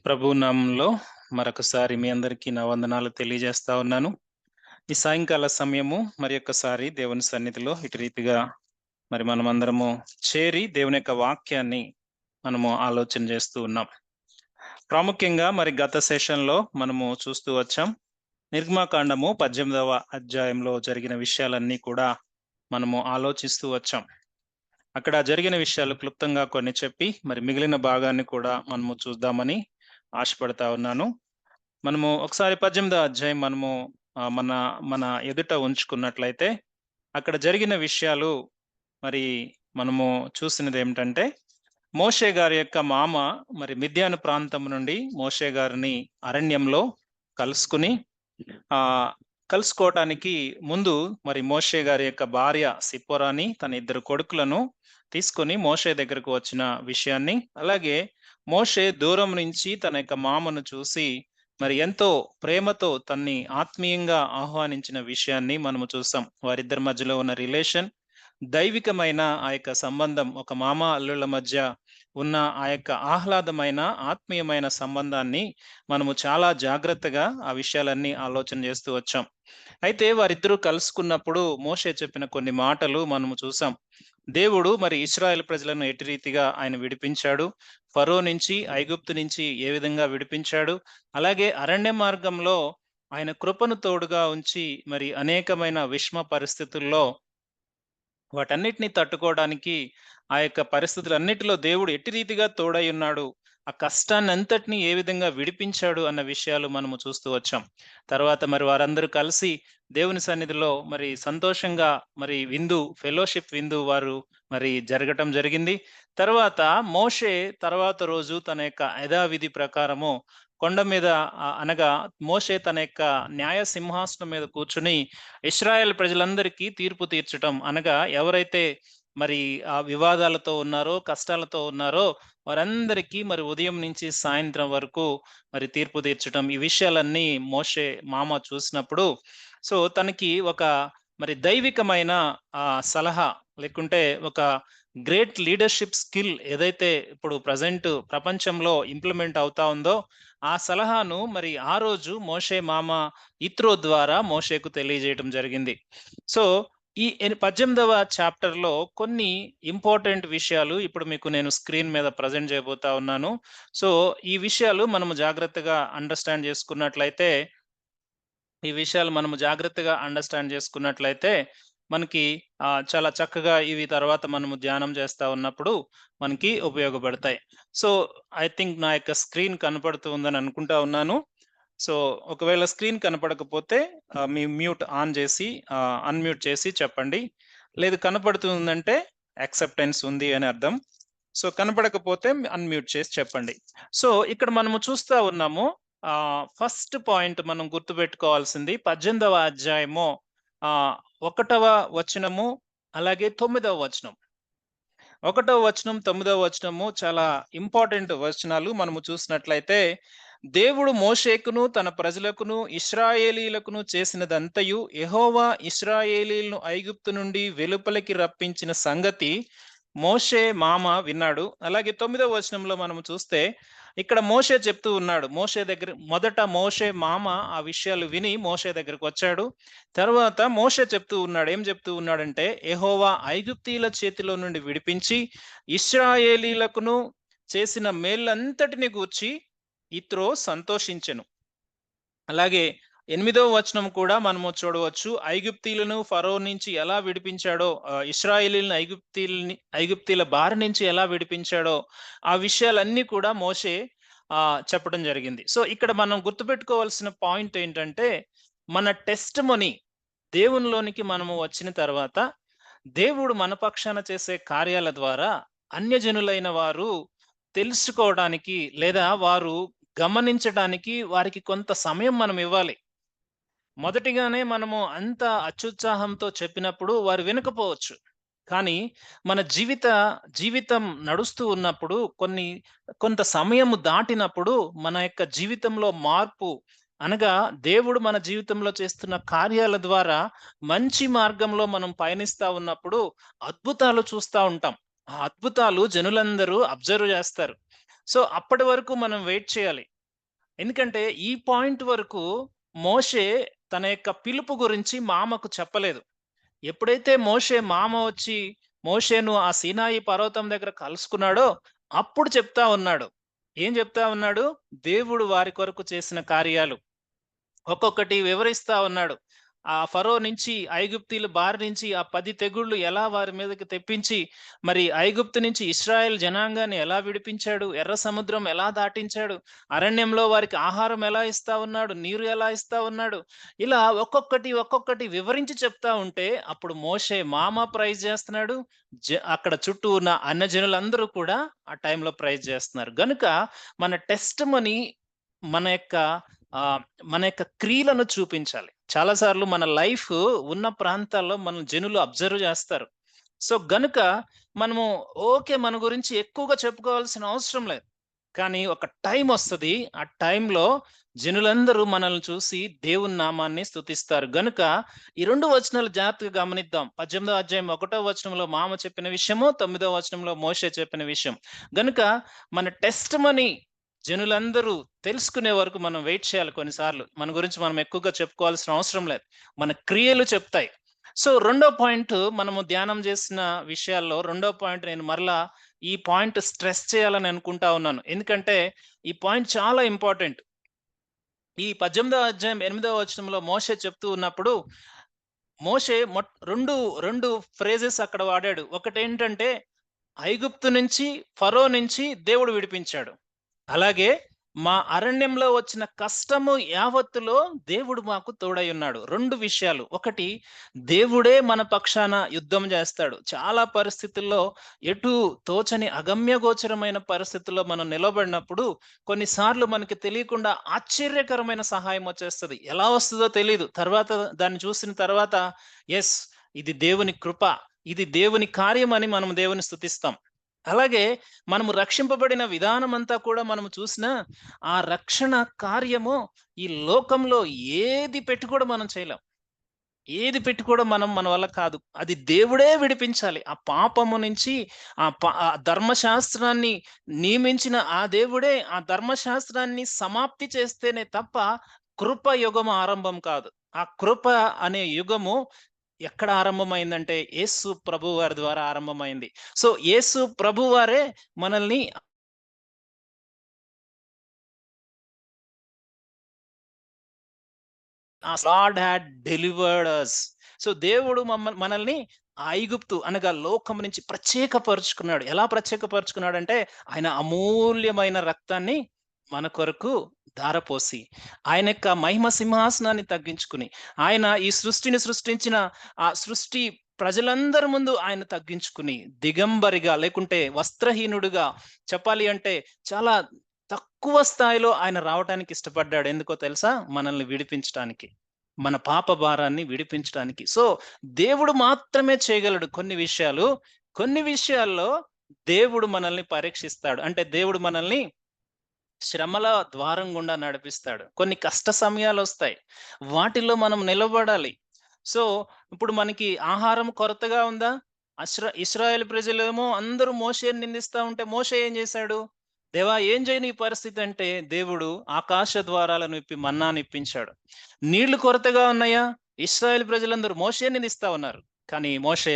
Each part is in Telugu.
ప్రభు నామంలో మరొకసారి మీ అందరికీ నా వందనాలు తెలియజేస్తా ఉన్నాను. ఈ సాయంకాల సమయము మరియొక్కసారి దేవుని సన్నిధిలో ఇటు రీతిగా మనమందరము చేరి దేవుని యొక్క వాక్యాన్ని మనము ఆలోచన చేస్తూ ఉన్నాం. ప్రాముఖ్యంగా గత సెషన్‌లో మనము చూస్తూ వచ్చాం. నిర్గమాకాండము 18వ అధ్యాయంలో జరిగిన విషయాలన్నీ కూడా మనము ఆలోచిస్తూ వచ్చాం. అక్కడ జరిగిన విషయాలు క్లుప్తంగా కొన్ని చెప్పి మిగిలిన భాగాన్ని కూడా మనము చూద్దామని ఆశపడతా ఉన్నాను. మనము ఒకసారి 18వ అధ్యాయం మన మన ఎదుట ఉంచుకున్నట్లయితే అక్కడ జరిగిన విషయాలు మరి మనము చూసినదేమిటంటే, మోషే గారి యొక్క మామ మిద్యాను ప్రాంతం నుండి మోషే గారిని అరణ్యంలో కలుసుకుని కలుసుకోవటానికి ముందు మోషే గారి యొక్క భార్య సిప్పోరాని తన ఇద్దరు కొడుకులను తీసుకొని మోషే దగ్గరకు వచ్చిన విషయాన్ని, అలాగే మోషే దూరం నుంచి తన యొక్క మామను చూసి ఎంతో ప్రేమతో తన్ని ఆత్మీయంగా ఆహ్వానించిన విషయాన్ని మనము చూసాం. వారిద్దరి మధ్యలో ఉన్న రిలేషన్, దైవికమైన ఆ యొక్క సంబంధం, ఒక మామ అల్లుళ్ళ మధ్య ఉన్న ఆ యొక్క ఆహ్లాదమైన ఆత్మీయమైన సంబంధాన్ని మనము చాలా జాగ్రత్తగా ఆ విషయాలన్నీ ఆలోచన చేస్తూ వచ్చాం. అయితే వారిద్దరూ కలుసుకున్నప్పుడు మోషే చెప్పిన కొన్ని మాటలు మనము చూసాం. దేవుడు ఇశ్రాయేలు ప్రజలను ఎట్టి రీతిగా ఆయన విడిపించాడు, ఫరో నుంచి, ఐగుప్తు నుంచి ఏ విధంగా విడిపించాడు, అలాగే అరణ్య మార్గంలో ఆయన కృపను తోడుగా ఉంచి అనేకమైన విషమ పరిస్థితుల్లో వాటన్నిటిని తట్టుకోవడానికి ఆ యొక్క పరిస్థితులన్నిటిలో దేవుడు ఎట్టి రీతిగా తోడై ఉన్నాడు, ఆ కష్టాన్నంతటిని ఏ విధంగా విడిపించాడు అన్న విషయాలు మనము చూస్తూ వచ్చాం. తర్వాత వారందరూ కలిసి దేవుని సన్నిధిలో సంతోషంగా ఫెలోషిప్ విందు వారు జరగటం జరిగింది. తర్వాత మోషే తర్వాత రోజు తన యొక్క యథావిధి ప్రకారము కొండ మీద అనగా మోషే తన యొక్క న్యాయ సింహాసనం మీద కూర్చుని ఇశ్రాయేల్ ప్రజలందరికీ తీర్పు తీర్చటం, అనగా ఎవరైతే ఆ వివాదాలతో ఉన్నారో, కష్టాలతో ఉన్నారో వారందరికీ ఉదయం నుంచి సాయంత్రం వరకు తీర్పు తీర్చటం, ఈ విషయాలన్నీ మోషే మామ చూసినప్పుడు తనకి ఒక దైవికమైన సలహా, లేకుంటే ఒక గ్రేట్ లీడర్‌షిప్ స్కిల్ ఏదైతే ఇప్పుడు ప్రెజెంట్ ప్రపంచంలో ఇంప్లిమెంట్ అవుతా ఉందో, ఆ సలహాను ఆ రోజు మోషే మామ యిత్రో ద్వారా మోషేకు తెలియజేయటం జరిగింది. సో, ఈ 18వ చాప్టర్‌లో కొన్ని ఇంపార్టెంట్ విషయాలు ఇప్పుడు మీకు నేను స్క్రీన్ మీద ప్రెజెంట్ చేయబోతా ఉన్నాను. సో, ఈ విషయాలు మనము జాగ్రత్తగా అండర్‌స్టాండ్ చేసుకున్నట్లయితే మనకి చాలా చక్కగా ఇవి తర్వాత మనము ధ్యానం చేస్తా ఉన్నప్పుడు మనకి ఉపయోగపడతాయి. సో, ఐ థింక్ నా యొక్క స్క్రీన్ కనపడుతూ ఉందని అనుకుంటా ఉన్నాను. సో, ఒకవేళ స్క్రీన్ కనపడకపోతే మీ మ్యూట్ ఆన్ చేసి అన్‌మ్యూట్ చేసి చెప్పండి. లేదు కనపడుతుందంటే యాక్సెప్టెన్స్ ఉంది అని అర్థం. సో, కనపడకపోతే అన్‌మ్యూట్ చేసి చెప్పండి. సో, ఇక్కడ మనము చూస్తా ఉన్నాము. ఫస్ట్ పాయింట్ మనం గుర్తుపెట్టుకోవాల్సింది 18వ అధ్యాయము 1వ వచనము, అలాగే 9వ వచనం. 1వ వచనం, 9వ వచనము చాలా ఇంపార్టెంట్ వచనాలు. మనము చూసినట్లయితే దేవుడు మోషేకును తన ప్రజలకును ఇశ్రాయేలీయులకును చేసినదంతయు, యెహోవా ఇశ్రాయేలీయులను ఐగుప్తు నుండి వెలుపలికి రప్పించిన సంగతి మోషే మామ విన్నాడు. అలాగే 9వ వచనంలో మనము చూస్తే ఇక్కడ మోషే చెప్తూ ఉన్నాడు. మొదట మోషే మామ ఆ విషయాలు విని మోషే దగ్గరికి వచ్చాడు. తర్వాత మోషే చెప్తూ ఉన్నాడు. ఏం చెప్తూ ఉన్నాడంటే, యెహోవా ఐగుప్తీయుల చేతిలో నుండి విడిపించి ఇశ్రాయేలీయులకును చేసిన మేలంతటిని గూర్చి యిత్రో సంతోషించెను. అలాగే 8వ వచనం కూడా మనము చూడవచ్చు. ఐగుప్తీయులను ఫరో నుంచి ఎలా విడిపించాడో, ఇశ్రాయేలీయులను ఐగుప్తీయుల బారి నుంచి ఎలా విడిపించాడో ఆ విషయాలన్నీ కూడా మోషే చెప్పడం జరిగింది. సో, ఇక్కడ మనం గుర్తుపెట్టుకోవాల్సిన పాయింట్ ఏంటంటే, మన టెస్టిమనీ దేవునిలోనికి మనము వచ్చిన తర్వాత దేవుడు మన పక్షాన చేసే కార్యాల ద్వారా అన్యజనులైన వారు తెలుసుకోవడానికి, లేదా వారు గమనించడానికి వారికి కొంత సమయం మనం ఇవ్వాలి. మొదటిగానే మనము అంత అత్యుత్సాహంతో చెప్పినప్పుడు వారు వినకపోవచ్చు. కానీ మన జీవితం నడుస్తూ ఉన్నప్పుడు కొంత సమయము దాటినప్పుడు మన యొక్క జీవితంలో మార్పు, అనగా దేవుడు మన జీవితంలో చేస్తున్న కార్యాల ద్వారా మంచి మార్గంలో మనం పయనిస్తా ఉన్నప్పుడు అద్భుతాలు చూస్తా ఉంటాం. ఆ అద్భుతాలు జనులందరూ అబ్జర్వ్ చేస్తారు. సో అప్పటి వరకు మనం వెయిట్ చేయాలి. ఎందుకంటే ఈ పాయింట్ వరకు మోషే తన యొక్క పిలుపు గురించి మామకు చెప్పలేదు. ఎప్పుడైతే మోషే మామ వచ్చి మోషేను ఆ సీనాయి పర్వతం దగ్గర కలుసుకున్నాడో, అప్పుడు చెప్తా ఉన్నాడు. ఏం చెప్తా ఉన్నాడు? దేవుడు వారి కొరకు చేసిన కార్యాలు. ఒక్కొక్కటి వివరిస్తా ఉన్నాడు. ఆ ఫరో నుంచి, ఐగుప్తీయుల బారి నుంచి ఆ 10 తెగుళ్ళు ఎలా వారి మీదకి తెప్పించి, మరి ఐగుప్తు నుంచి ఇశ్రాయేల్ జనాంగాన్ని ఎలా విడిపించాడు, ఎర్ర సముద్రం ఎలా దాటించాడు, అరణ్యంలో వారికి ఆహారం ఎలా ఇస్తా ఉన్నాడు, నీరు ఎలా ఇస్తా ఉన్నాడు. ఇలా ఒక్కొక్కటి వివరించి చెప్తా ఉంటే, అప్పుడు మోషే మామ ప్రైజ్ చేస్తున్నాడు. అక్కడ చుట్టూ ఉన్న అన్యజనులందరూ కూడా ఆ టైంలో ప్రైజ్ చేస్తున్నారు. గనుక మన టెస్టిమనీ మన యొక్క ఆహ్, మన యొక్క క్రియలను చూపించాలి. చాలా సార్లు మన లైఫ్ ఉన్న ప్రాంతాల్లో మనం జనులు అబ్జర్వ్ చేస్తారు. సో, గనుక మనము ఓకే. మన గురించి ఎక్కువగా చెప్పుకోవాల్సిన అవసరం లేదు. కానీ ఒక టైమొస్తది. ఆ టైంలో జనులందరూ మనల్ని చూసి దేవుని నామాన్ని స్తుతిస్తారు. గనుక ఈ 2 వచనాలు జాగ్రత్తగా గమనిద్దాం. 18వ అధ్యాయం 1వ వచనంలో మామ చెప్పిన విషయము, 9వ వచనంలో మోషే చెప్పిన విషయం. గనుక మన టెస్టిమనీ జనులందరూ తెలుసుకునే వరకు మనం వెయిట్ చేయాలి కొన్నిసార్లు. మన గురించి మనం ఎక్కువగా చెప్పుకోవాల్సిన అవసరం లేదు. మన క్రియలు చెప్తాయి. సో, రెండో పాయింట్ మనము ధ్యానం చేసిన విషయాల్లో రెండో పాయింట్ నేను మరలా ఈ పాయింట్ స్ట్రెస్ చేయాలని అనుకుంటా ఉన్నాను. ఎందుకంటే ఈ పాయింట్ చాలా ఇంపార్టెంట్. ఈ 18వ అధ్యాయం 8వ వచనంలో మోషే చెప్తూ ఉన్నప్పుడు మోషే 2 ఫ్రేజెస్ అక్కడ వాడాడు. ఒకటేంటంటే ఐగుప్తు నుంచి, ఫరో నుంచి దేవుడు విడిపించాడు. అలాగే మా అరణ్యంలో వచ్చిన కష్టము యావత్తులో దేవుడు మాకు తోడై ఉన్నాడు. 2 విషయాలు. ఒకటి, దేవుడే మన పక్షాన యుద్ధం చేస్తాడు. చాలా పరిస్థితుల్లో ఎటు తోచని అగమ్యగోచరమైన పరిస్థితుల్లో మనం నిలబడినప్పుడు కొన్నిసార్లు మనకి తెలియకుండా ఆశ్చర్యకరమైన సహాయం వచ్చేస్తది. ఎలా వస్తదో తెలీదు. తర్వాత దాన్ని చూసిన తర్వాత యెస్, ఇది దేవుని కృప, ఇది దేవుని కార్యం అని మనం దేవుని స్తుతిస్తాం. అలాగే మనము రక్షింపబడిన విధానమంతా కూడా మనము చూసినా, ఆ రక్షణ కార్యము ఈ లోకంలో ఏది పెట్టి కూడా మనం చేయలేం. ఏది పెట్టి కూడా మన వల్ల కాదు. అది దేవుడే విడిపించాలి. ఆ పాపము నుంచి ఆ ధర్మశాస్త్రాన్ని నియమించిన ఆ దేవుడే ఆ ధర్మశాస్త్రాన్ని సమాప్తి చేస్తేనే తప్ప కృప యుగము ఆరంభం కాదు. ఆ కృప అనే యుగము ఎక్కడ ఆరంభమైందంటే యేసు ప్రభువారి ద్వారా ఆరంభమైంది. సో, యేసు ప్రభువారే మనల్ని Lord had delivered us. So, దేవుడు మనల్ని ఆ ఐగుప్తు అనగా లోకం నుంచి ప్రత్యేకపరుచుకున్నాడు. ఎలా ప్రత్యేకపరుచుకున్నాడంటే, ఆయన అమూల్యమైన రక్తాన్ని మన కొరకు ధారపోసి, ఆయన యొక్క మహిమ సింహాసనాన్ని తగ్గించుకుని, ఆయన ఈ సృష్టిని సృష్టించిన ఆ సృష్టి ప్రజలందరి ముందు ఆయన తగ్గించుకుని, దిగంబరిగా లేకుంటే వస్త్రహీనుడుగా చెప్పాలి అంటే చాలా తక్కువ స్థాయిలో ఆయన రావటానికి ఇష్టపడ్డాడు. ఎందుకో తెలుసా? మనల్ని విడిపించటానికి. మన పాప భారాన్ని విడిపించటానికి. సో, దేవుడు మాత్రమే చేయగలడు కొన్ని విషయాలు. కొన్ని విషయాల్లో దేవుడు మనల్ని పరీక్షిస్తాడు. అంటే దేవుడు మనల్ని శ్రమల ద్వారం గుండా నడిపిస్తాడు. కొన్ని కష్ట సమయాలొస్తాయి. వాటిల్లో మనం నిలబడాలి. సో, ఇప్పుడు మనకి ఆహారం కొరతగా ఉందా? ఇశ్రాయేలు ప్రజలేమో అందరూ మోషేని నిందిస్తా ఉంటే మోషే ఏం చేశాడు? దేవా, ఏం చేయను ఈ పరిస్థితి అంటే దేవుడు ఆకాశ ద్వారాలను విప్పి మన్నాను ఇప్పించాడు. నీళ్లు కొరతగా ఉన్నాయా? ఇశ్రాయేలు ప్రజలందరూ మోషేని నిందిస్తా ఉన్నారు. కానీ మోషే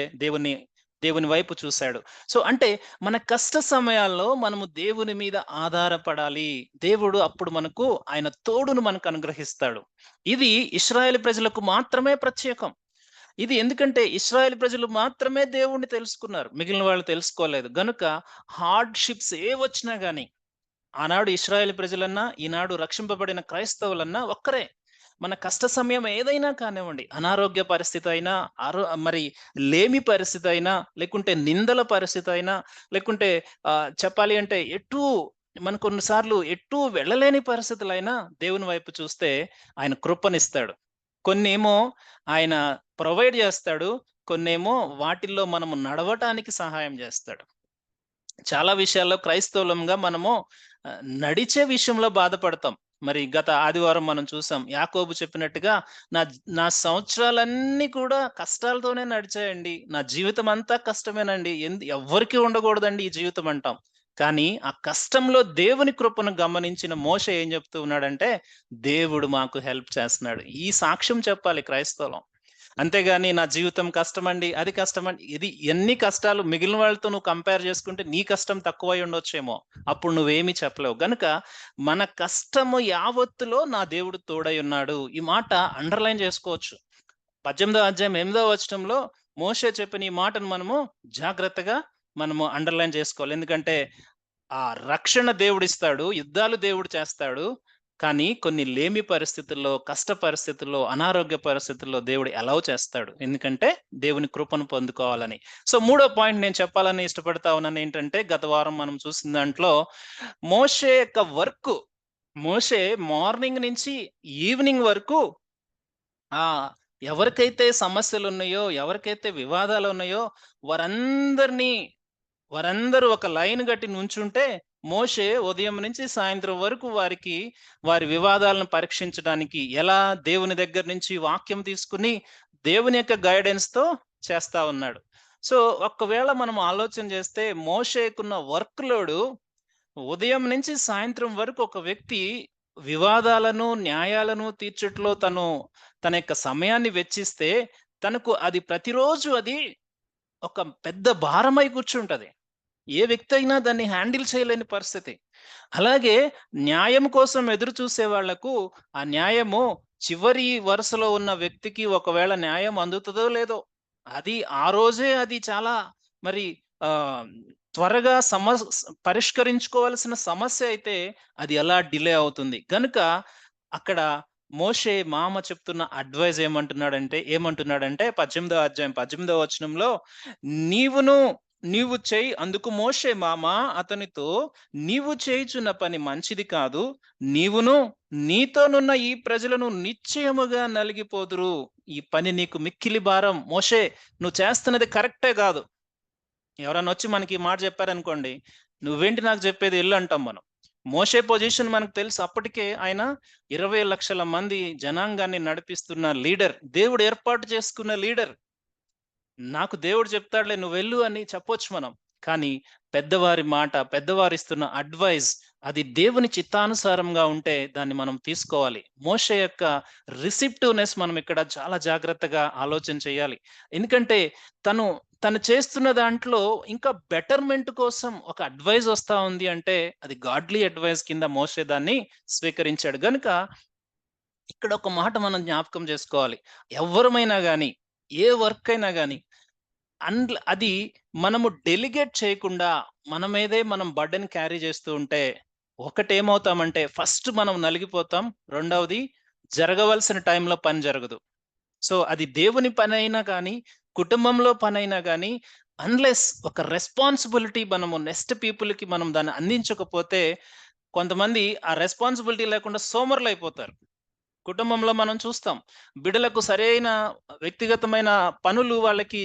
దేవుని వైపు చూసాడు. సో, అంటే మన కష్ట సమయాల్లో మనము దేవుని మీద ఆధారపడాలి. దేవుడు అప్పుడు మనకు ఆయన తోడును మనకు అనుగ్రహిస్తాడు. ఇది ఇశ్రాయేలు ప్రజలకు మాత్రమే ప్రత్యేకం. ఇది ఎందుకంటే ఇశ్రాయేలు ప్రజలు మాత్రమే దేవుణ్ణి తెలుసుకున్నారు. మిగిలిన వాళ్ళు తెలుసుకోలేదు. గనుక హార్డ్‌షిప్స్ ఏవొచ్చినా గాని, ఆనాడు ఇశ్రాయేలు ప్రజలన్నా, ఈనాడు రక్షింపబడిన క్రైస్తవులన్నా ఒక్కరే. మన కష్ట సమయం ఏదైనా కానివ్వండి, అనారోగ్య పరిస్థితి అయినా, మరి లేమి పరిస్థితి అయినా, లేకుంటే నిందల పరిస్థితి అయినా, లేకుంటే చెప్పాలి అంటే మన కొన్నిసార్లు ఎటూ వెళ్ళలేని పరిస్థితులైనా దేవుని వైపు చూస్తే ఆయన కృపనిస్తాడు. కొన్నేమో ఆయన ప్రొవైడ్ చేస్తాడు. కొన్నేమో వాటిల్లో మనము నడవటానికి సహాయం చేస్తాడు. చాలా విషయాల్లో క్రైస్తవులంగా మనము నడిచే విషయంలో బాధపడతాం. మరి గత ఆదివారం మనం చూసాం. యాకోబు చెప్పినట్టుగా నా నా సంవత్సరాలన్నీ కూడా కష్టాలతోనే నడిచాయండి. నా జీవితం అంతా కష్టమేనండి. ఎవ్వరికీ ఉండకూడదండి ఈ జీవితం అంటాం. కానీ ఆ కష్టంలో దేవుని కృపను గమనించిన మోషే ఏం చెప్తూ ఉన్నాడంటే, దేవుడు మాకు హెల్ప్ చేస్తున్నాడు. ఈ సాక్ష్యం చెప్పాలి క్రైస్తవం. అంతేగాని నా జీవితం కష్టమండి, అది కష్టమండి. ఇది ఎన్ని కష్టాలు మిగిలిన వాళ్ళతో నువ్వు కంపేర్ చేసుకుంటే నీ కష్టం తక్కువై ఉండొచ్చేమో. అప్పుడు నువ్వేమి చెప్పలేవు. గనుక మన కష్టము యావత్తులో నా దేవుడు తోడై ఉన్నాడు. ఈ మాట అండర్‌లైన్ చేసుకోవచ్చు. 18వ అధ్యాయం 8వ వచనంలో మోషే చెప్పిన ఈ మాటను జాగ్రత్తగా అండర్‌లైన్ చేసుకోవాలి. ఎందుకంటే ఆ రక్షణ దేవుడిస్తాడు, యుద్ధాలు దేవుడు చేస్తాడు. కానీ కొన్ని లేమి పరిస్థితుల్లో, కష్ట పరిస్థితుల్లో, అనారోగ్య పరిస్థితుల్లో దేవుడు అలౌ చేస్తాడు. ఎందుకంటే దేవుని కృపను పొందుకోవాలని. సో, మూడో పాయింట్ నేను చెప్పాలని ఇష్టపడతా ఉన్నానేంటంటే, గత వారం మనం చూసిన దాంట్లో మోషే యొక్క వర్క్, మోషే మార్నింగ్ నుంచి ఈవినింగ్ వరకు ఆ! ఎవరికైతే సమస్యలున్నాయో, ఎవరికైతే వివాదాలున్నాయో వారందరినీ వారందరూ ఒక లైన్ గట్టి నుంచుంటే, మోషే ఉదయం నుంచి సాయంత్రం వరకు వారి వివాదాలను పరీక్షించడానికి ఎలా దేవుని దగ్గర నుంచి వాక్యం తీసుకొని, దేవుని యొక్క గైడెన్స్‌తో చేస్తా ఉన్నాడు. సో, ఒకవేళ మనం ఆలోచన చేస్తే మోషేకున్న వర్క్ లోడు ఉదయం నుంచి సాయంత్రం వరకు ఒక వ్యక్తి వివాదాలను, న్యాయాలను తీర్చుట్లో తన యొక్క సమయాన్ని వెచ్చిస్తే, తనకు అది ప్రతిరోజు అది ఒక పెద్ద భారమై కూర్చుంటది. ఏ వ్యక్తి అయినా దాన్ని హ్యాండిల్ చేయలేని పరిస్థితి. అలాగే న్యాయం కోసం ఎదురు చూసే వాళ్లకు ఆ న్యాయము చివరి వరుసలో ఉన్న వ్యక్తికి ఒకవేళ న్యాయం అందుతదో లేదో, అది ఆ రోజే అది చాలా మరి ఆహ్, త్వరగా పరిష్కరించుకోవాల్సిన సమస్య అయితే అది ఎలా డిలే అవుతుంది. గనుక అక్కడ మోషే మామ చెప్తున్న అడ్వైస్ ఏమంటున్నాడంటే 18వ అధ్యాయం 18వ వచనంలో, నీవును నీవు చేయి అందుకు మోషే మామ అతనితో, నీవు చేయుచున్న పని మంచిది కాదు. నీవును నీతోనున్న ఈ ప్రజలను నిశ్చయముగా నలిగిపోదురు. ఈ పని నీకు మిక్కిలి భారం. మోషే, నువ్వు చేస్తున్నది కరెక్టే గాదు. ఎవరన్నా వచ్చి మనకి ఈ మాట చెప్పారనుకోండి, "నువ్వేంటి నాకు చెప్పేది ఎళ్ళు" అంటాం మనం. మోషే పొజిషన్ మనకు తెలుసు. అప్పటికే ఆయన 20,00,000 మంది జనాంగాన్ని నడిపిస్తున్న లీడర్. దేవుడు ఏర్పాటు చేసుకున్న లీడర్. నాకు దేవుడు చెప్తాడులే నువ్వెళ్ళు అని చెప్పొచ్చు మనం. కానీ పెద్దవారి మాట, పెద్దవారిస్తున్న అడ్వైస్ అది దేవుని చిత్తానుసారంగా ఉంటే దాన్ని మనం తీసుకోవాలి. మోషే యొక్క రిసిప్టివ్‌నెస్ మనం ఇక్కడ చాలా జాగ్రత్తగా ఆలోచన చేయాలి. ఎందుకంటే తను తను చేస్తున్న దాంట్లో ఇంకా బెటర్‌మెంట్ కోసం ఒక అడ్వైస్ వస్తా ఉంది అంటే అది గాడ్‌లీ అడ్వైస్ కింద మోషే దాన్ని స్వీకరించాడు. గనుక ఇక్కడ ఒక మాట మనం జ్ఞాపకం చేసుకోవాలి. ఎవ్వరమైనా గాని, ఏ వర్క్ అయినా గాని అది మనము డెలిగేట్ చేయకుండా మన మీదే మనం బర్డెన్ క్యారీ చేస్తూ ఉంటే ఒకటేమవుతామంటే ఫస్ట్ మనం నలిగిపోతాం. రెండవది జరగవలసిన టైంలో పని జరగదు. సో, అది దేవుని పనైనా గానీ, కుటుంబంలో పనైనా గానీ, అన్‌లెస్ ఒక రెస్పాన్సిబిలిటీ మనము నెక్స్ట్ పీపుల్‌కి మనం దాన్ని అందించకపోతే కొంతమంది ఆ రెస్పాన్సిబిలిటీ లేకుండా సోమరులైపోతారు. కుటుంబంలో మనం చూస్తాం. బిడ్డలకు సరైన వ్యక్తిగతమైన పనులు వాళ్ళకి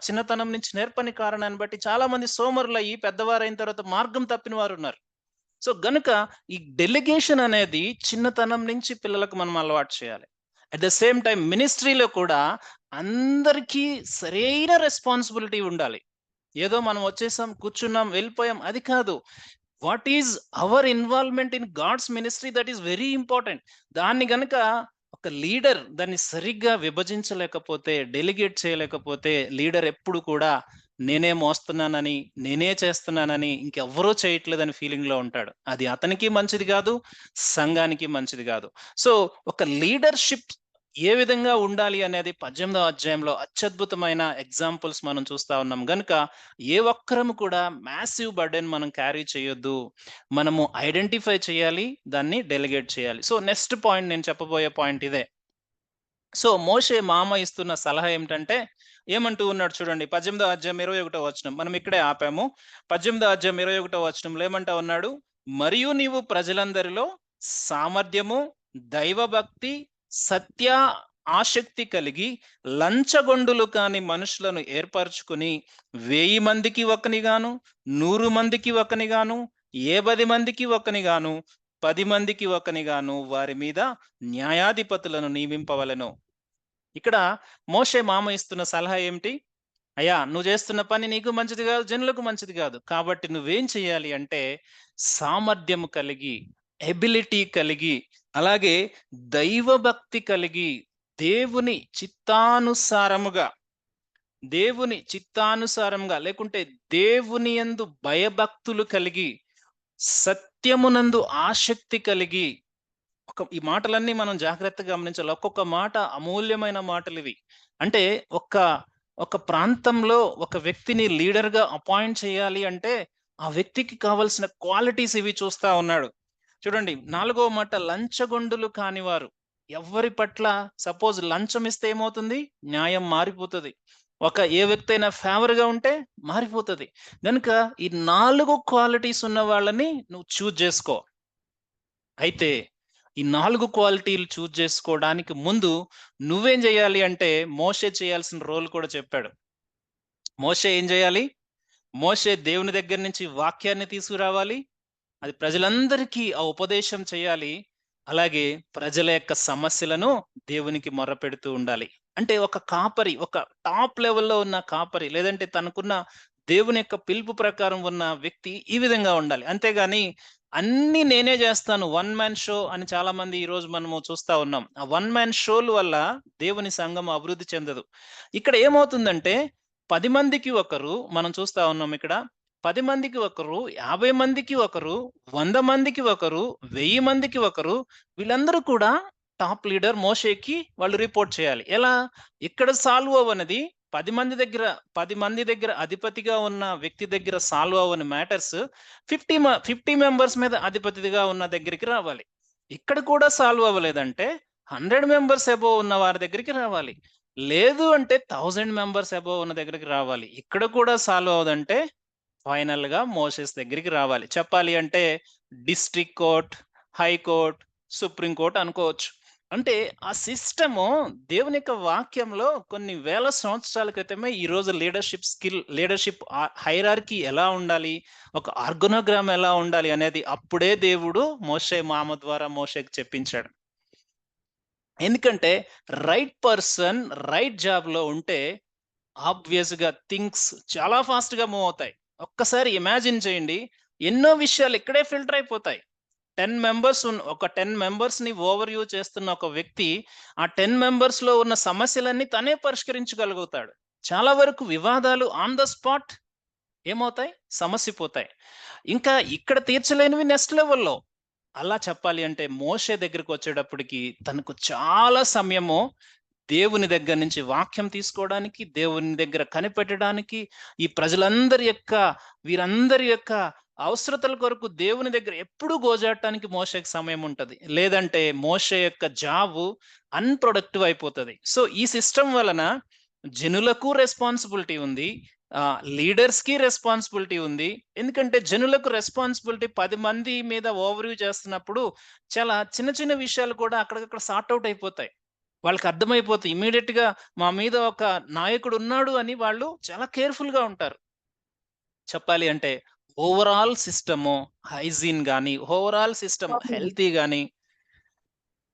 చిన్నతనం నుంచి నేర్పని కారణాన్ని బట్టి చాలా మంది సోమరులయ్యి పెద్దవారైన తర్వాత మార్గం తప్పిన వారున్నారు. సో, గనుక ఈ డెలిగేషన్ అనేది చిన్నతనం నుంచి పిల్లలకు మనం అలవాటు చేయాలి. అట్ ద సేమ్ టైమ్ మినిస్ట్రీలో కూడా అందరికీ సరైన రెస్పాన్సిబిలిటీ ఉండాలి. ఏదో మనం వచ్చేసాం, కూర్చున్నాం, వెళ్ళిపోయాం అది కాదు. What is our involvement in God's ministry that is very important. దాన్ని గనక ఒక లీడర్ దాన్ని సరిగ్గా విభజించలేకపోతే, డెలిగేట్ చేయలేకపోతే లీడర్ ఎప్పుడు కూడా నేనే మోస్తున్నానని, నేనే చేస్తున్నానని, ఇంకెవ్వరూ చేయట్లేదని ఫీలింగ్‌లో ఉంటాడు. అది అతనికి మంచిది గాదు, సంఘానికి మంచిది గాదు. సో, ఒక లీడర్‌షిప్ ఏ విధంగా ఉండాలి అనేది 18వ అధ్యాయంలో అత్యద్భుతమైన ఎగ్జాంపుల్స్ మనం చూస్తా ఉన్నాం. గనుక ఏ ఒక్కరము కూడా మాసివ్ బర్డెన్ మనం క్యారీ చేయొద్దు. మనము ఐడెంటిఫై చేయాలి. దాన్ని డెలిగేట్ చేయాలి. సో, నెక్స్ట్ పాయింట్ నేను చెప్పబోయే పాయింట్ ఇదే. సో, మోషే మామ ఇస్తున్న సలహా ఏమిటంటే, ఏమంటూ ఉన్నాడు చూడండి. 18వ అధ్యాయం 21వ వచనం. మనం ఇక్కడే ఆపాము. 18వ అధ్యాయం 21వ వచనంలో ఏమంటా ఉన్నాడు? "మరియు నీవు ప్రజలందరిలో సామర్థ్యము, దైవభక్తి, సత్య ఆసక్తి కలిగి లంచగొండులు కాని మనుషులను ఏర్పరచుకొని 1000 మందికి ఒకనిగాను, 100 మందికి ఒకనిగాను, 50 మందికి ఒకనిగాను, 10 మందికి ఒకనిగాను వారి మీద న్యాయాధిపతులను నియమింపవలెను." ఇక్కడ మోషే మామ ఇస్తున్న సలహా ఏమిటి? అయ్యా నువ్వు చేస్తున్న పని నీకు మంచిది కాదు, జనులకు మంచిది కాదు. కాబట్టి నువ్వేం చేయాలి అంటే సామర్థ్యం కలిగి, ఎబిలిటీ కలిగి, అలాగే దైవభక్తి కలిగి, దేవుని చిత్తానుసారముగా దేవుని చిత్తానుసారంగా లేకుంటే దేవుని యందు భయభక్తులు కలిగి, సత్యమునందు ఆసక్తి కలిగి, ఈ మాటలన్నీ మనం జాగ్రత్తగా గమనించాలి. ఒక్కొక్క మాట అమూల్యమైన మాటలివి. అంటే ఒక ఒక ప్రాంతంలో ఒక వ్యక్తిని లీడర్‌గా అపాయింట్ చేయాలి అంటే, ఆ వ్యక్తికి కావాల్సిన క్వాలిటీస్ ఇవి చూస్తా ఉన్నాడు. చూడండి, నాలుగవ మాట లంచగొండులు కానివారు. ఎవ్వరి పట్ల సపోజ్ లంచం ఇస్తే ఏమవుతుంది? న్యాయం మారిపోతది. ఏ వ్యక్తి అయినా ఫేవర్‌గా ఉంటే మారిపోతది. గనుక ఈ 4 క్వాలిటీస్ ఉన్న వాళ్ళని నువ్వు చూజ్ జేసుకో. అయితే ఈ 4 క్వాలిటీలు చూజ్ చేసుకోవడానికి ముందు నువ్వేం జేయాలి అంటే మోషే చేయాల్సిన రోల్ కూడా చెప్పాడు. మోషే ఏం జేయాలి? మోషే దేవుని దగ్గర నుంచి వాక్యాన్ని తీసుకురావాలి. అది ప్రజలందరికీ ఆ ఉపదేశం చేయాలి. అలాగే ప్రజల యొక్క సమస్యలను దేవునికి మొర్రపెడుతూ ఉండాలి. అంటే ఒక కాపరి, ఒక టాప్ లెవెల్‌లో ఉన్న కాపరి లేదంటే తనకున్న దేవుని యొక్క పిలుపు ప్రకారం ఉన్న వ్యక్తి ఈ విధంగా ఉండాలి. అంతేగాని అన్నీ నేనే జేస్తాను. వన్ మ్యాన్ షో అని చాలామంది ఈరోజు మనము చూస్తా ఉన్నాం. ఆ వన్ మ్యాన్ షోల వల్ల దేవుని సంఘం అభివృద్ధి చెందదు. ఇక్కడ ఏమవుతుందంటే 10 మందికి ఒకరు మనం చూస్తా ఉన్నాం ఇక్కడ. 10 మందికి ఒకరు, 50 మందికి ఒకరు, 100 మందికి ఒకరు, 1000 మందికి ఒకరు, వీళ్ళందరూ కూడా టాప్ లీడర్ మోషేకి వాళ్ళు రిపోర్ట్ చేయాలి. ఎలా? ఇక్కడ సాల్వ్ అవ్వనిది 10 మంది దగ్గర అధిపతిగా ఉన్న వ్యక్తి దగ్గర సాల్వ్ అవ్వని మ్యాటర్స్ 50 మెంబర్స్ మీద అధిపతిగా ఉన్న దగ్గరికి రావాలి. ఇక్కడ కూడా సాల్వ్ అవ్వలేదంటే 100 మెంబర్స్ అబోవ్ ఉన్న వారి దగ్గరికి రావాలి. లేదు అంటే 1000 మెంబర్స్ అబోవ్ ఉన్న దగ్గరికి రావాలి. ఇక్కడ కూడా సాల్వ్ అవ్వదంటే ఫైనల్‌గా మోసెస్ దగ్గరికి రావాలి. చెప్పాలి అంటే district court, high court, supreme court అనుకోవచ్చు. అంటే ఆ సిస్టము దేవుని యొక్క వాక్యంలో కొన్ని వేల సంవత్సరాల క్రితమే ఈరోజు లీడర్‌షిప్ హైరార్కీ ఎలా ఉండాలి? ఒక ఆర్గనోగ్రామ్ ఎలా ఉండాలి? అనేది అప్పుడే దేవుడు మామ ద్వారా మోషేకి చెప్పించాడు. ఎందుకంటే రైట్ పర్సన్ రైట్ జాబ్‌లో ఉంటే ఆబ్వియస్‌గా థింగ్స్ చాలా ఫాస్ట్‌గా మూవ్ అవుతాయి. ఒక్కసారి ఇమాజిన్ చేయండి. ఎన్నో విషయాలు ఇక్కడే ఫిల్టర్ అయిపోతాయి. 10 మెంబర్స్‌ని ఓవర్ వ్యూ చేస్తున్న ఒక వ్యక్తి, ఆ 10 మెంబర్స్‌లో ఉన్న సమస్యలన్నీ తనే పరిష్కరించగలుగుతాడు. చాలా వరకు వివాదాలు ఆన్ ద స్పాట్ ఏమవుతాయి? సమసిపోతాయి. ఇంకా ఇక్కడ తీర్చలేనివి నెక్స్ట్ లెవెల్‌లో. అలా చెప్పాలి అంటే మోషే దగ్గరికొచ్చేటప్పటికి తనకు చాలా సమయము దేవుని దగ్గర నుంచి వాక్యం తీసుకోవడానికి, దేవుని దగ్గర కనిపెట్టడానికి, ఈ వీరందరి యొక్క అవసరతల కొరకు దేవుని దగ్గర ఎప్పుడూ గోజాడటానికి మోషేకి సమయం ఉంటది. లేదంటే మోషే యొక్క జాబు అన్‌ప్రొడక్టివ్ అయిపోతది. సో, ఈ సిస్టమ్ వలన జనులకు రెస్పాన్సిబిలిటీ ఉంది. లీడర్స్‌కి రెస్పాన్సిబిలిటీ ఉంది. ఎందుకంటే జనులకు రెస్పాన్సిబిలిటీ 10 మంది మీద ఓవర్‌వ్యూ చేస్తున్నప్పుడు చాలా చిన్న చిన్న విషయాలు కూడా అక్కడికక్కడ సార్ట్ ఔట్ అయిపోతాయి. వాళ్ళకర్థమైపోతాయి. ఇమ్మీడియేట్‌గా మా మీద ఒక నాయకుడున్నాడు అని వాళ్ళు చాలా కేర్‌ఫుల్‌గా ఉంటారు. చెప్పాలి అంటే ఓవరాల్ సిస్టము హైజీన్ గాని, ఓవరాల్ సిస్టమ్ అవునండి. హెల్తీ గాని,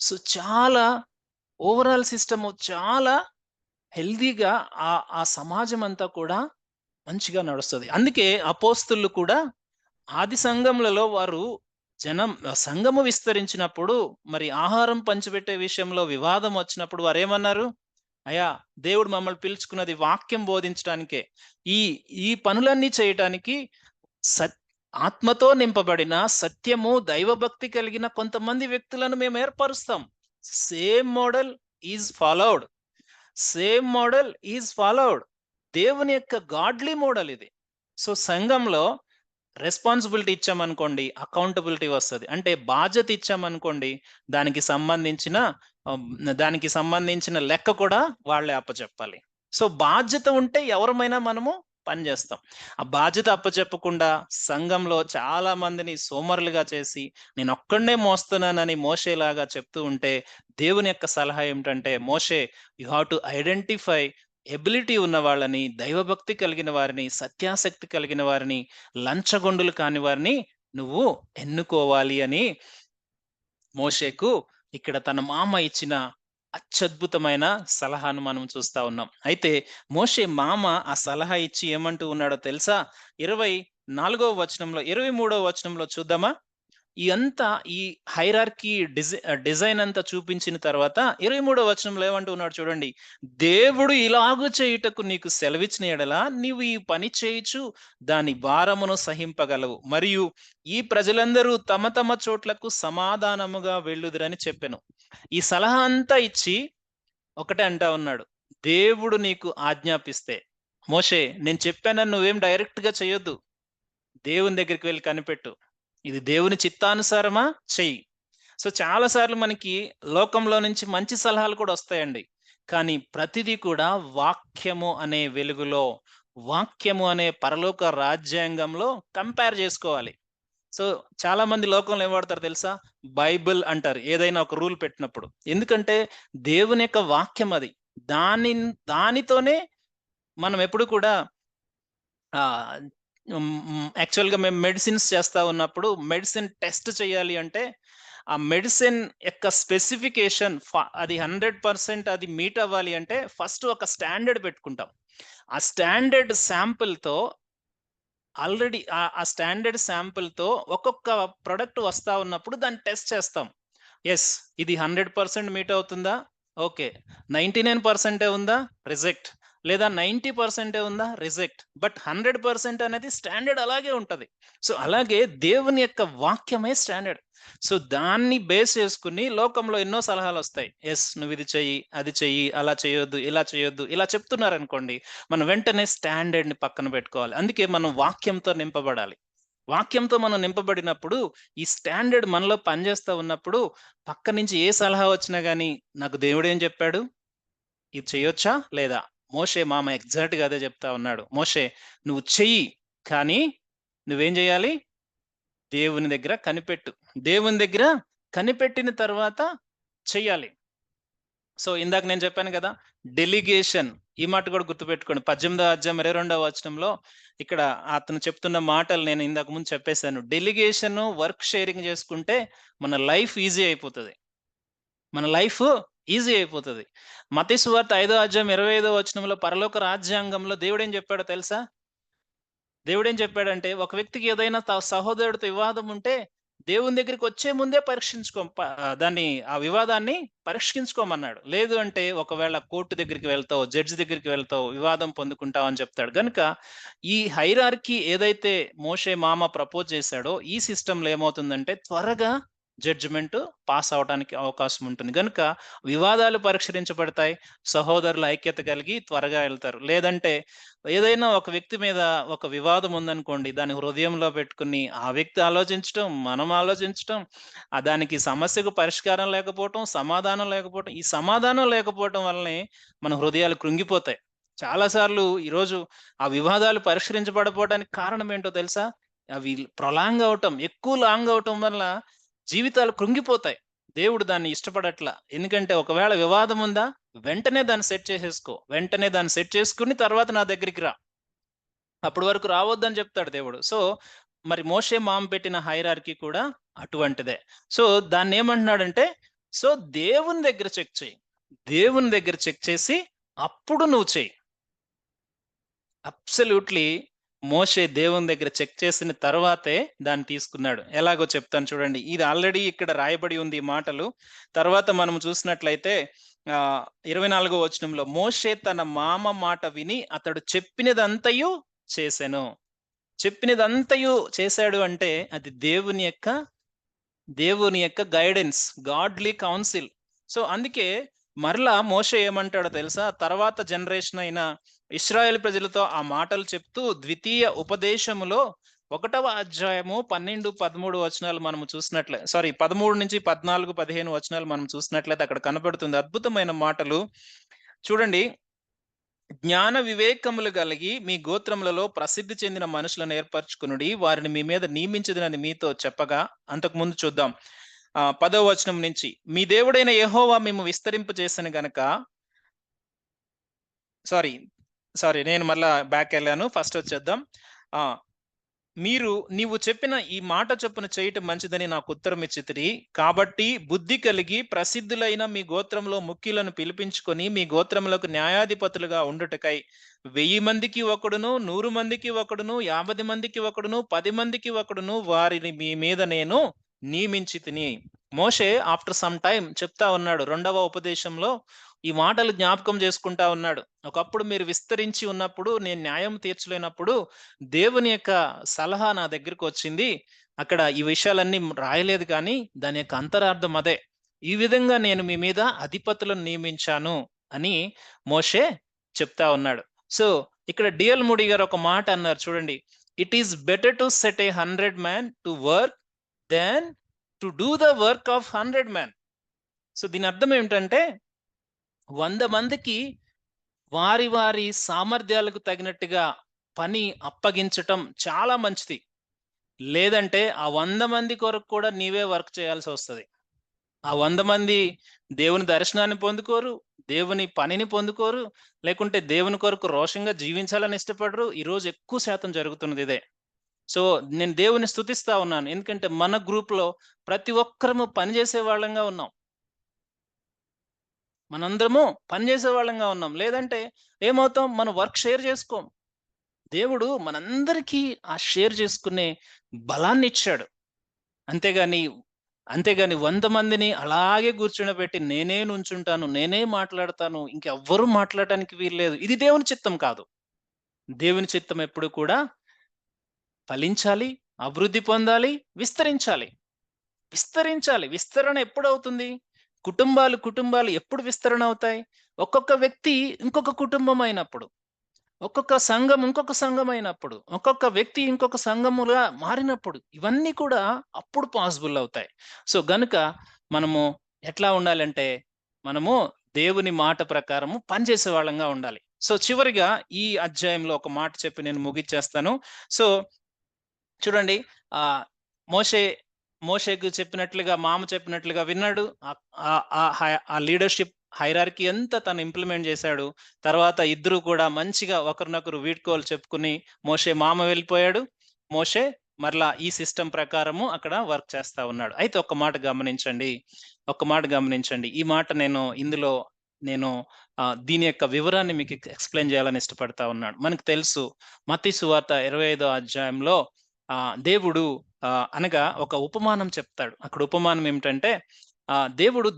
సో, ఓవరాల్ సిస్టము చాలా హెల్తీగా ఆ సమాజమంతా కూడా మంచిగా నడుస్తది. అందుకే అపోస్తలులు కూడా ఆది సంఘములలో వారు సంఘము విస్తరించినప్పుడు మరి ఆహారం పంచిపెట్టే విషయంలో వివాదం వచ్చినప్పుడు వారేమన్నారు? అయ్యా! దేవుడు మమ్మల్ని పిలుచుకున్నది వాక్యం బోధించడానికే. ఈ ఈ పనులన్నీ చేయటానికి సత్ ఆత్మతో నింపబడిన సత్యము, దైవభక్తి కలిగిన కొంతమంది వ్యక్తులను మేము ఏర్పరుస్తాం. Same model is followed. Same model is followed. దేవుని యొక్క గాడ్లీ మోడల్ ఇది. సో, సంఘంలో రెస్పాన్సిబిలిటీ ఇచ్చామనుకోండి, అకౌంటబిలిటీ వస్తది. అంటే బాధ్యత ఇచ్చామనుకోండి, దానికి సంబంధించిన ఆహ్, దానికి సంబంధించిన లెక్క కూడా వాళ్ళే అప్పచెప్పాలి. సో, బాధ్యత ఉంటే ఎవరమైనా మనము పని జేస్తాం. ఆ బాధ్యత అప్పచెప్పకుండా సంఘంలో చాలా మందిని సోమరులుగా చేసి, నేనొక్కడినే మోస్తున్నానని మోషేలాగా చెప్తూ ఉంటే, దేవుని యొక్క సలహా ఏమిటంటే, మోషే you have to identify ability ఉన్న వాళ్ళని, దైవభక్తి కలిగిన వారిని, సత్యాసక్తి కలిగిన వారిని, లంచగొండులు కాని వారిని నువ్వు ఎన్నుకోవాలి అని మోషేకు ఇక్కడ తన మామ ఇచ్చిన అత్యద్భుతమైన సలహాను మనం చూస్తా ఉన్నాం. అయితే మోషే మామ ఆ సలహా ఇచ్చి ఏమంటూ ఉన్నాడో తెలుసా? 24వ వచనంలో, 23వ వచనంలో చూద్దామా? ఇయంతా ఈ హైరార్కీ డిజైన్ అంతా చూపించిన తర్వాత 23వ వచనంలో ఏమంటూ ఉన్నాడు చూడండి. దేవుడు ఇలాగు చేయుటకు నీకు సెలవిచ్చిన యెడల నీవు ఈ పని చేయుచు దాని భారమును సహింపగలవు. మరియు ఈ ప్రజలందరూ తమ తమ చోట్లకు సమాధానముగా వెళ్ళుదురని చెప్పెను. ఈ సలహా అంతా ఇచ్చి ఒకటే అంటా ఉన్నాడు. దేవుడు నీకు ఆజ్ఞాపిస్తే, మోషే నేను చెప్పానని నువ్వేం డైరెక్ట్‌గా చేయొద్దు. దేవుని దగ్గరికి వెళ్లి కనిపెట్టు. ఇది దేవుని చిత్తానుసారమా? చెయ్యి. సో, చాలా సార్లు మనకి లోకంలో నుంచి మంచి సలహాలు కూడా వస్తాయండి. కానీ ప్రతిదీ కూడా వాక్యము అనే వెలుగులో, వాక్యము అనే పరలోక రాజ్యాంగంలో కంపేర్ జేసుకోవాలి. సో, చాలా మంది లోకంలో ఏం వాడతారో తెలుసా? బైబిల్ అంటారు. ఏదైనా ఒక రూల్ పెట్టినప్పుడు. ఎందుకంటే దేవుని యొక్క వాక్యం అది. దానితోనే మనం ఎప్పుడు కూడా ఆహ్, యాక్చువల్‌గా మేము మెడిసిన్స్ చేస్తా ఉన్నప్పుడు మెడిసిన్ టెస్ట్ చేయాలి అంటే, ఆ మెడిసిన్ యొక్క స్పెసిఫికేషన్ అది 100% అది మీట్ అవ్వాలి అంటే ఫస్ట్ ఒక స్టాండర్డ్ పెట్టుకుంటాం. ఆ స్టాండర్డ్ శాంపిల్‌తో ఆల్రెడీ ఆ స్టాండర్డ్ శాంపిల్‌తో ఒక్కొక్క ప్రొడక్ట్ వస్తా ఉన్నప్పుడు దాన్ని టెస్ట్ చేస్తాం. యెస్. ఇది 100% మీట్ అవుతుందా? ఓకే. 99% ఉందా? రిజెక్ట్. లేదా 90% ఉందా? రిజెక్ట్. బట్ 100% అనేది స్టాండర్డ్ అలాగే ఉంటది. సో, అలాగే దేవుని యొక్క వాక్యమే స్టాండర్డ్. సో, దాన్ని బేస్ చేసుకొని లోకంలో ఎన్నో సలహాలొస్తాయి. యెస్. నువ్విది చెయ్యి, అది చెయ్యి, అలా చేయొద్దు, ఇలా చేయొద్దు, ఇలా చెప్తున్నారనుకోండి, మనం వెంటనే స్టాండర్డ్‌ని పక్కన పెట్టుకోవాలి. అందుకే మనం వాక్యంతో నింపబడాలి. వాక్యంతో మనం నింపబడినప్పుడు, ఈ స్టాండర్డ్ మనలో పనిచేస్తా ఉన్నప్పుడు, పక్క నుంచి ఏ సలహా వచ్చినా గాని, నాకు దేవుడేం చెప్పాడు? ఇది చెయ్యొచ్చా? లేదా? మోషే మామ ఎగ్జాక్ట్‌గా అదే చెప్తా ఉన్నాడు. మోషే నువ్వు చెయ్యి. కానీ నువ్వేం జేయాలి? దేవుని దగ్గర కనిపెట్టు. దేవుని దగ్గర కనిపెట్టిన తర్వాత చెయ్యాలి. సో, ఇందాక నేను చెప్పాను గదా! డెలిగేషన్. ఈ మాట కూడా గుర్తుపెట్టుకోండి. 18వ అధ్యాయం 22వ వచనంలో ఇక్కడ అతను చెప్తున్న మాటలు నేను ఇంతకు ముందు చెప్పేసాను. డెలిగేషను, వర్క్ షేరింగ్ చేసుకుంటే మన లైఫ్ ఈజీ అయిపోతది. మన లైఫ్ ఈజీ అయిపోతది. మత్తయి సువార్త 5వ అధ్యాయం 25వ వచనంలో పరలోక రాజ్యాంగంలో దేవుడేం చెప్పాడో తెలుసా? దేవుడేం చెప్పాడంటే, ఒక వ్యక్తికి ఏదైనా సహోదరుడితో వివాదం ఉంటే, దేవుని దగ్గరికొచ్చే ముందే దాన్ని ఆ వివాదాన్ని పరిష్కరించుకోమన్నాడు. లేదు అంటే ఒకవేళ కోర్ట్ దగ్గరికి వెళ్తావు, జడ్జి దగ్గరికి వెళ్తావు, వివాదం పొందుకుంటావు అని చెప్తాడు. గనుక ఈ హైరార్కీ ఏదైతే మోషే మామ ప్రపోజ్ చేసాడో, ఈ సిస్టమ్‌లో ఏమవుతుందంటే త్వరగా జడ్జిమెంట్ పాస్ అవ్వడానికి అవకాశం ఉంటుంది. గనుక వివాదాలు పరిష్కరించబడతాయి. సహోదరుల ఐక్యత కలిగి త్వరగా ఎళ్తారు. లేదంటే ఏదైనా ఒక వ్యక్తి మీద ఒక వివాదం ఉందనుకోండి. దాన్ని హృదయంలో పెట్టుకొని, ఆ వ్యక్తి ఆలోచించటం, మనం ఆలోచించటం, దానికి సమస్యకు పరిష్కారం లేకపోవటం, సమాధానం లేకపోవటం. ఈ సమాధానం లేకపోవటం వల్లనే మన హృదయాలు కృంగిపోతాయి. చాలా సార్లు ఈరోజు ఆ వివాదాలు పరిష్కరించబడపోవడానికి కారణం ఏంటో తెలుసా? అవి ప్రొలాంగ్ అవ్వటం, ఎక్కువ లాంగ్ అవ్వటం వల్ల జీవితాలు కృంగిపోతాయి. దేవుడు దాన్ని ఇష్టపడట్ల. ఎందుకంటే ఒకవేళ వివాదం ఉందా? వెంటనే దాన్ని సెట్ చేసేసుకో. వెంటనే దాన్ని సెట్ చేసుకొని తర్వాత నా దగ్గరికి రా. అప్పటి వరకు రావద్దని చెప్తాడు దేవుడు. సో, మరి మోషే మామ పెట్టిన హైరార్కీ కూడా అటువంటిదే. సో, దాన్నేమంటున్నాడంటే, సో, దేవుని దగ్గర చెక్ చెయి. దేవుని దగ్గర చెక్ చేసి అప్పుడు నువ్వు చెయి. అబ్సల్యూట్‌లీ మోషే దేవుని దగ్గర చెక్ చేసిన తర్వాతే దాన్ని తీసుకున్నాడు. ఎలాగో చెప్తాను చూడండి. ఇది ఆల్రెడీ ఇక్కడ రాయబడి ఉంది ఈ మాటలు. తర్వాత మనం చూసినట్లయితే 24వ వచనంలో మోషే తన మామ మాట విని అతడు చెప్పినదంతయు చేసెను. చెప్పినదంతయు చేశాడు అంటే అది దేవుని యొక్క గైడెన్స్, గాడ్‌లీ కౌన్సిల్. సో, అందుకే మరలా మోషే ఏమంటాడో తెలుసా? తర్వాత జనరేషన్ అయిన ఇశ్రాయేలు ప్రజలతో ఆ మాటలు చెప్తూ ద్వితీయ ఉపదేశములో 1వ అధ్యాయము 12, 13 వచనాలు మనము సారీ 13-14, 15 వచనాలు మనం చూసినట్లయితే అక్కడ కనపడుతుంది అద్భుతమైన మాటలు. చూడండి. జ్ఞాన వివేకములు కలిగి మీ గోత్రములలో ప్రసిద్ధి చెందిన మనుషులను ఏర్పరచుకొనుడి. వారిని మీ మీద నియమించదనని మీతో చెప్పగా అంతకుముందు చూద్దాం. 10వ వచనం నుంచి మీ దేవుడైన యెహోవా మేము విస్తరింపజేసెను గనక సారీ, సారీ నేను మళ్ళా బ్యాకెళ్ళాను. ఫస్ట్ వచ్చేద్దాం. ఆ! నీవు చెప్పిన ఈ మాట చొప్పున చేయటం మంచిదని నాకు ఉత్తరం ఇచ్చితిరి. కాబట్టి బుద్ధి కలిగి ప్రసిద్ధులైన మీ గోత్రంలో ముఖ్యులను పిలిపించుకొని మీ గోత్రములకు న్యాయాధిపతులుగా ఉండుటకై 1000 మందికి ఒకడును, 100 మందికి ఒకడును, 50 మందికి ఒకడును, 10 మందికి ఒకడును వారిని మీ మీద నేను నియమించితిని. మోషే ఆఫ్టర్ సమ్ టైమ్ చెప్తా ఉన్నాడు. రెండవ ఉపదేశంలో ఈ మాటలు జ్ఞాపకం చేసుకుంటా ఉన్నాడు. ఒకప్పుడు మీరు విస్తరించి ఉన్నప్పుడు, నేను న్యాయం తీర్చలేనప్పుడు దేవుని యొక్క సలహా నా దగ్గరకు వచ్చింది. అక్కడ ఈ విషయాలన్నీ రాయలేదు కానీ దాని యొక్క అంతరార్థం అదే. ఈ విధంగా నేను మీ మీద అధిపతులను నియమించాను అని మోషే చెప్తా ఉన్నాడు. సో ఇక్కడ డిఎల్ మూడీ గారు ఒక మాట అన్నారు చూడండి. It is better to set A 100 man to work than to do the work of 100 man. So దీని అర్థం ఏమిటంటే 100 మందికి వారి వారి సామర్థ్యాలకు తగినట్టుగా పని అప్పగించటం చాలా మంచిది. లేదంటే ఆ 100 మంది కొరకు కూడా నీవే వర్క్ చేయాల్సి వస్తది. ఆ 100 మంది దేవుని దర్శనాన్ని పొందుకోరు, దేవుని పనిని పొందుకోరు, లేకుంటే దేవుని కొరకు రోషంగా జీవించాలని ఇష్టపడరు. ఈరోజు ఎక్కువ శాతం జరుగుతున్నది ఇదే. సో నేను దేవుని స్తుతిస్తా ఉన్నాను. ఎందుకంటే మన గ్రూప్‌లో ప్రతి ఒక్కరము పనిచేసే వాళ్ళంగా ఉన్నాం. మనందరము పనిచేసే వాళ్ళంగా ఉన్నాం. లేదంటే ఏమవుతాం? మనం వర్క్ షేర్ చేసుకోం. దేవుడు మనందరికీ ఆ షేర్ చేసుకునే బలాన్నిచ్చాడు. అంతేగాని అంతేగాని 100 మందిని అలాగే కూర్చుండబెట్టి నేనే నుంచుంటాను, నేనే మాట్లాడతాను, ఇంకెవ్వరూ మాట్లాడటానికి వీల్లేదు. ఇది దేవుని చిత్తం కాదు. దేవుని చిత్తం ఎప్పుడు కూడా ఫలించాలి, అభివృద్ధి పొందాలి, విస్తరించాలి. విస్తరించాలి. విస్తరణ ఎప్పుడవుతుంది? కుటుంబాలు ఎప్పుడు విస్తరణ అవుతాయి? ఒక్కొక్క వ్యక్తి ఇంకొక కుటుంబం అయినప్పుడు. ఒక్కొక్క సంఘం ఇంకొక సంఘం అయినప్పుడు. ఒక్కొక్క వ్యక్తి ఇంకొక సంఘముగా మారినప్పుడు. ఇవన్నీ కూడా అప్పుడు పాసిబుల్ అవుతాయి. సో గనుక మనము ఎట్లా ఉండాలంటే, మనము దేవుని మాట ప్రకారము పనిచేసే వాళ్ళంగా ఉండాలి. సో చివరిగా ఈ అధ్యాయంలో ఒక మాట చెప్పి నేను ముగిచ్చేస్తాను. సో చూడండి, ఆహ్, మోషే మోషేకు చెప్పినట్లుగా, మామ చెప్పినట్లుగా విన్నాడు. ఆ లీడర్‌షిప్ హైరార్కీ అంతా తను ఇంప్లిమెంట్ చేశాడు. తర్వాత ఇద్దరు కూడా మంచిగా ఒకరినొకరు వీడ్కోలు చెప్పుకుని మోషే మామ వెళ్ళిపోయాడు. మోషే మరలా ఈ సిస్టమ్ ప్రకారము అక్కడ వర్క్ చేస్తా ఉన్నాడు. అయితే ఒక్క మాట గమనించండి. ఈ మాట ఇందులో నేను దీని యొక్క వివరాన్ని మీకు ఎక్స్‌ప్లెయిన్ చేయాలని ఇష్టపడతా ఉన్నాను. మనకు తెలుసు మత్తయి సువార్త 25వ అధ్యాయంలో దేవుడు అనగా ఒక ఉపమానం చెప్తాడు. అక్కడ ఉపమానం ఏమిటంటే దేవుడు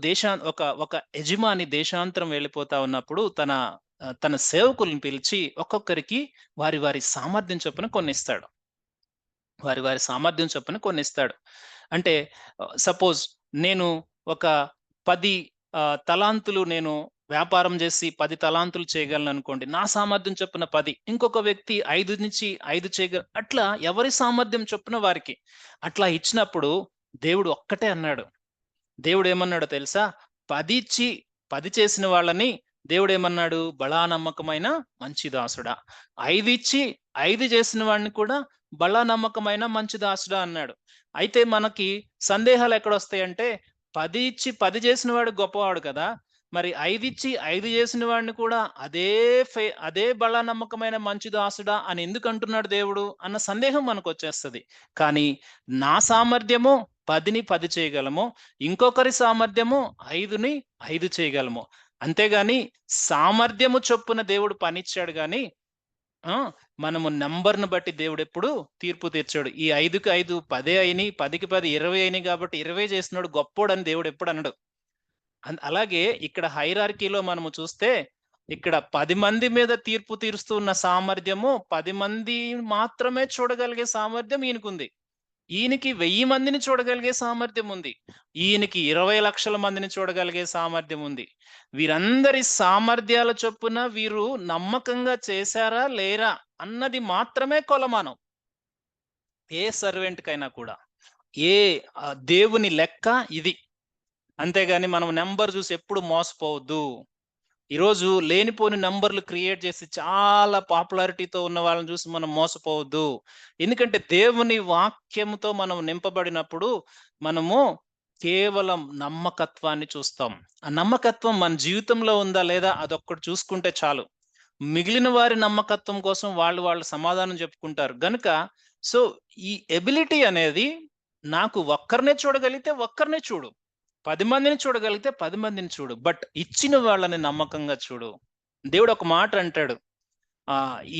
ఒక యజమాని దేశాంతరం వెళ్ళిపోతా ఉన్నప్పుడు తన సేవకులను పిలిచి ఒక్కొక్కరికి వారి వారి సామర్థ్యం చొప్పున కొన్నిస్తాడు. వారి వారి సామర్థ్యం చొప్పున కొన్నిస్తాడు. అంటే సపోజ్ నేను ఒక 10 తలాంతులు నేను వ్యాపారం చేసి 10 తలాంతులు చేయగలననుకోండి. నా సామర్థ్యం చొప్పున 10. ఇంకొక వ్యక్తి 5 అట్లా ఎవరి సామర్థ్యం చొప్పున వారికి. అట్లా ఇచ్చినప్పుడు దేవుడు ఒక్కటే అన్నాడు. దేవుడేమన్నాడో తెలుసా? 10 ఇచ్చి 10 చేసిన వాళ్ళని దేవుడేమన్నాడు? బలా నమ్మకమైన మంచి దాసుడా. 5 ఇచ్చి 5 చేసిన వాడిని కూడా బలా నమ్మకమైన మంచి దాసుడా అన్నాడు. అయితే మనకి సందేహాలు ఎక్కడొస్తాయంటే 10 ఇచ్చి 10 చేసిన వాడు గొప్పవాడు కదా! మరి 5 ఇచ్చి 5 చేసిన వాడిని కూడా అదే బలా నమ్మకమైన మంచి దాసుడా అని ఎందుకు అంటున్నాడు దేవుడు అన్న సందేహం మనకొచ్చేస్తది. కానీ నా సామర్థ్యము 10ని 10 చేయగలము. ఇంకొకరి సామర్థ్యము 5ని 5 చేయగలము. అంతేగాని సామర్థ్యము చొప్పున దేవుడు పనిచ్చాడు గాని మనము నంబర్‌ని బట్టి దేవుడెప్పుడు తీర్పు తీర్చాడు. ఈ 5కి 5 10 అయినియి, 10కి 10 20 అయినియి కాబట్టి 20 చేసినోడు గొప్పోడని దేవుడు ఎప్పుడు అనడు. అలాగే ఇక్కడ హైరార్కీలో మనము చూస్తే ఇక్కడ 10 మంది మీద తీర్పు తీరుస్తూ ఉన్న సామర్థ్యము 10 మంది మాత్రమే చూడగలిగే సామర్థ్యం ఈయనకుంది. ఈయనకి 1000 మందిని చూడగలిగే సామర్థ్యం ఉంది. ఈయనకి 20 లక్షల మందిని చూడగలిగే సామర్థ్యం ఉంది. వీరందరి సామర్థ్యాల చొప్పున వీరు నమ్మకంగా చేశారా లేరా అన్నది మాత్రమే కొలమానం. ఏ సర్వెంట్‌కైనా కూడా. ఏ దేవుని లెక్క ఇది. అంతేగాని మనం నంబర్ చూసి ఎప్పుడు మోసపోవద్దు. ఈరోజు లేనిపోని నంబర్‌లు క్రియేట్ చేసి చాలా పాపులారిటీతో ఉన్న వాళ్ళని చూసి మనం మోసపోవద్దు. ఎందుకంటే దేవుని వాక్యముతో మనం నింపబడినప్పుడు మనము కేవలం నమ్మకత్వాన్ని చూస్తాం. ఆ నమ్మకత్వం మన జీవితంలో ఉందా లేదా అదొక్కటి చూసుకుంటే చాలు. మిగిలిన వారి నమ్మకత్వం కోసం వాళ్ళు సమాధానం చెప్పుకుంటారు. గనుక సో ఈ ఎబిలిటీ అనేది నాకు ఒక్కరినే చూడగలిగితే ఒక్కరినే చూడు. 10 మందిని చూడగలిగితే 10 మందిని చూడు. బట్ ఇచ్చిన వాళ్ళని నమ్మకంగా చూడు. దేవుడు ఒక మాట అంటాడు.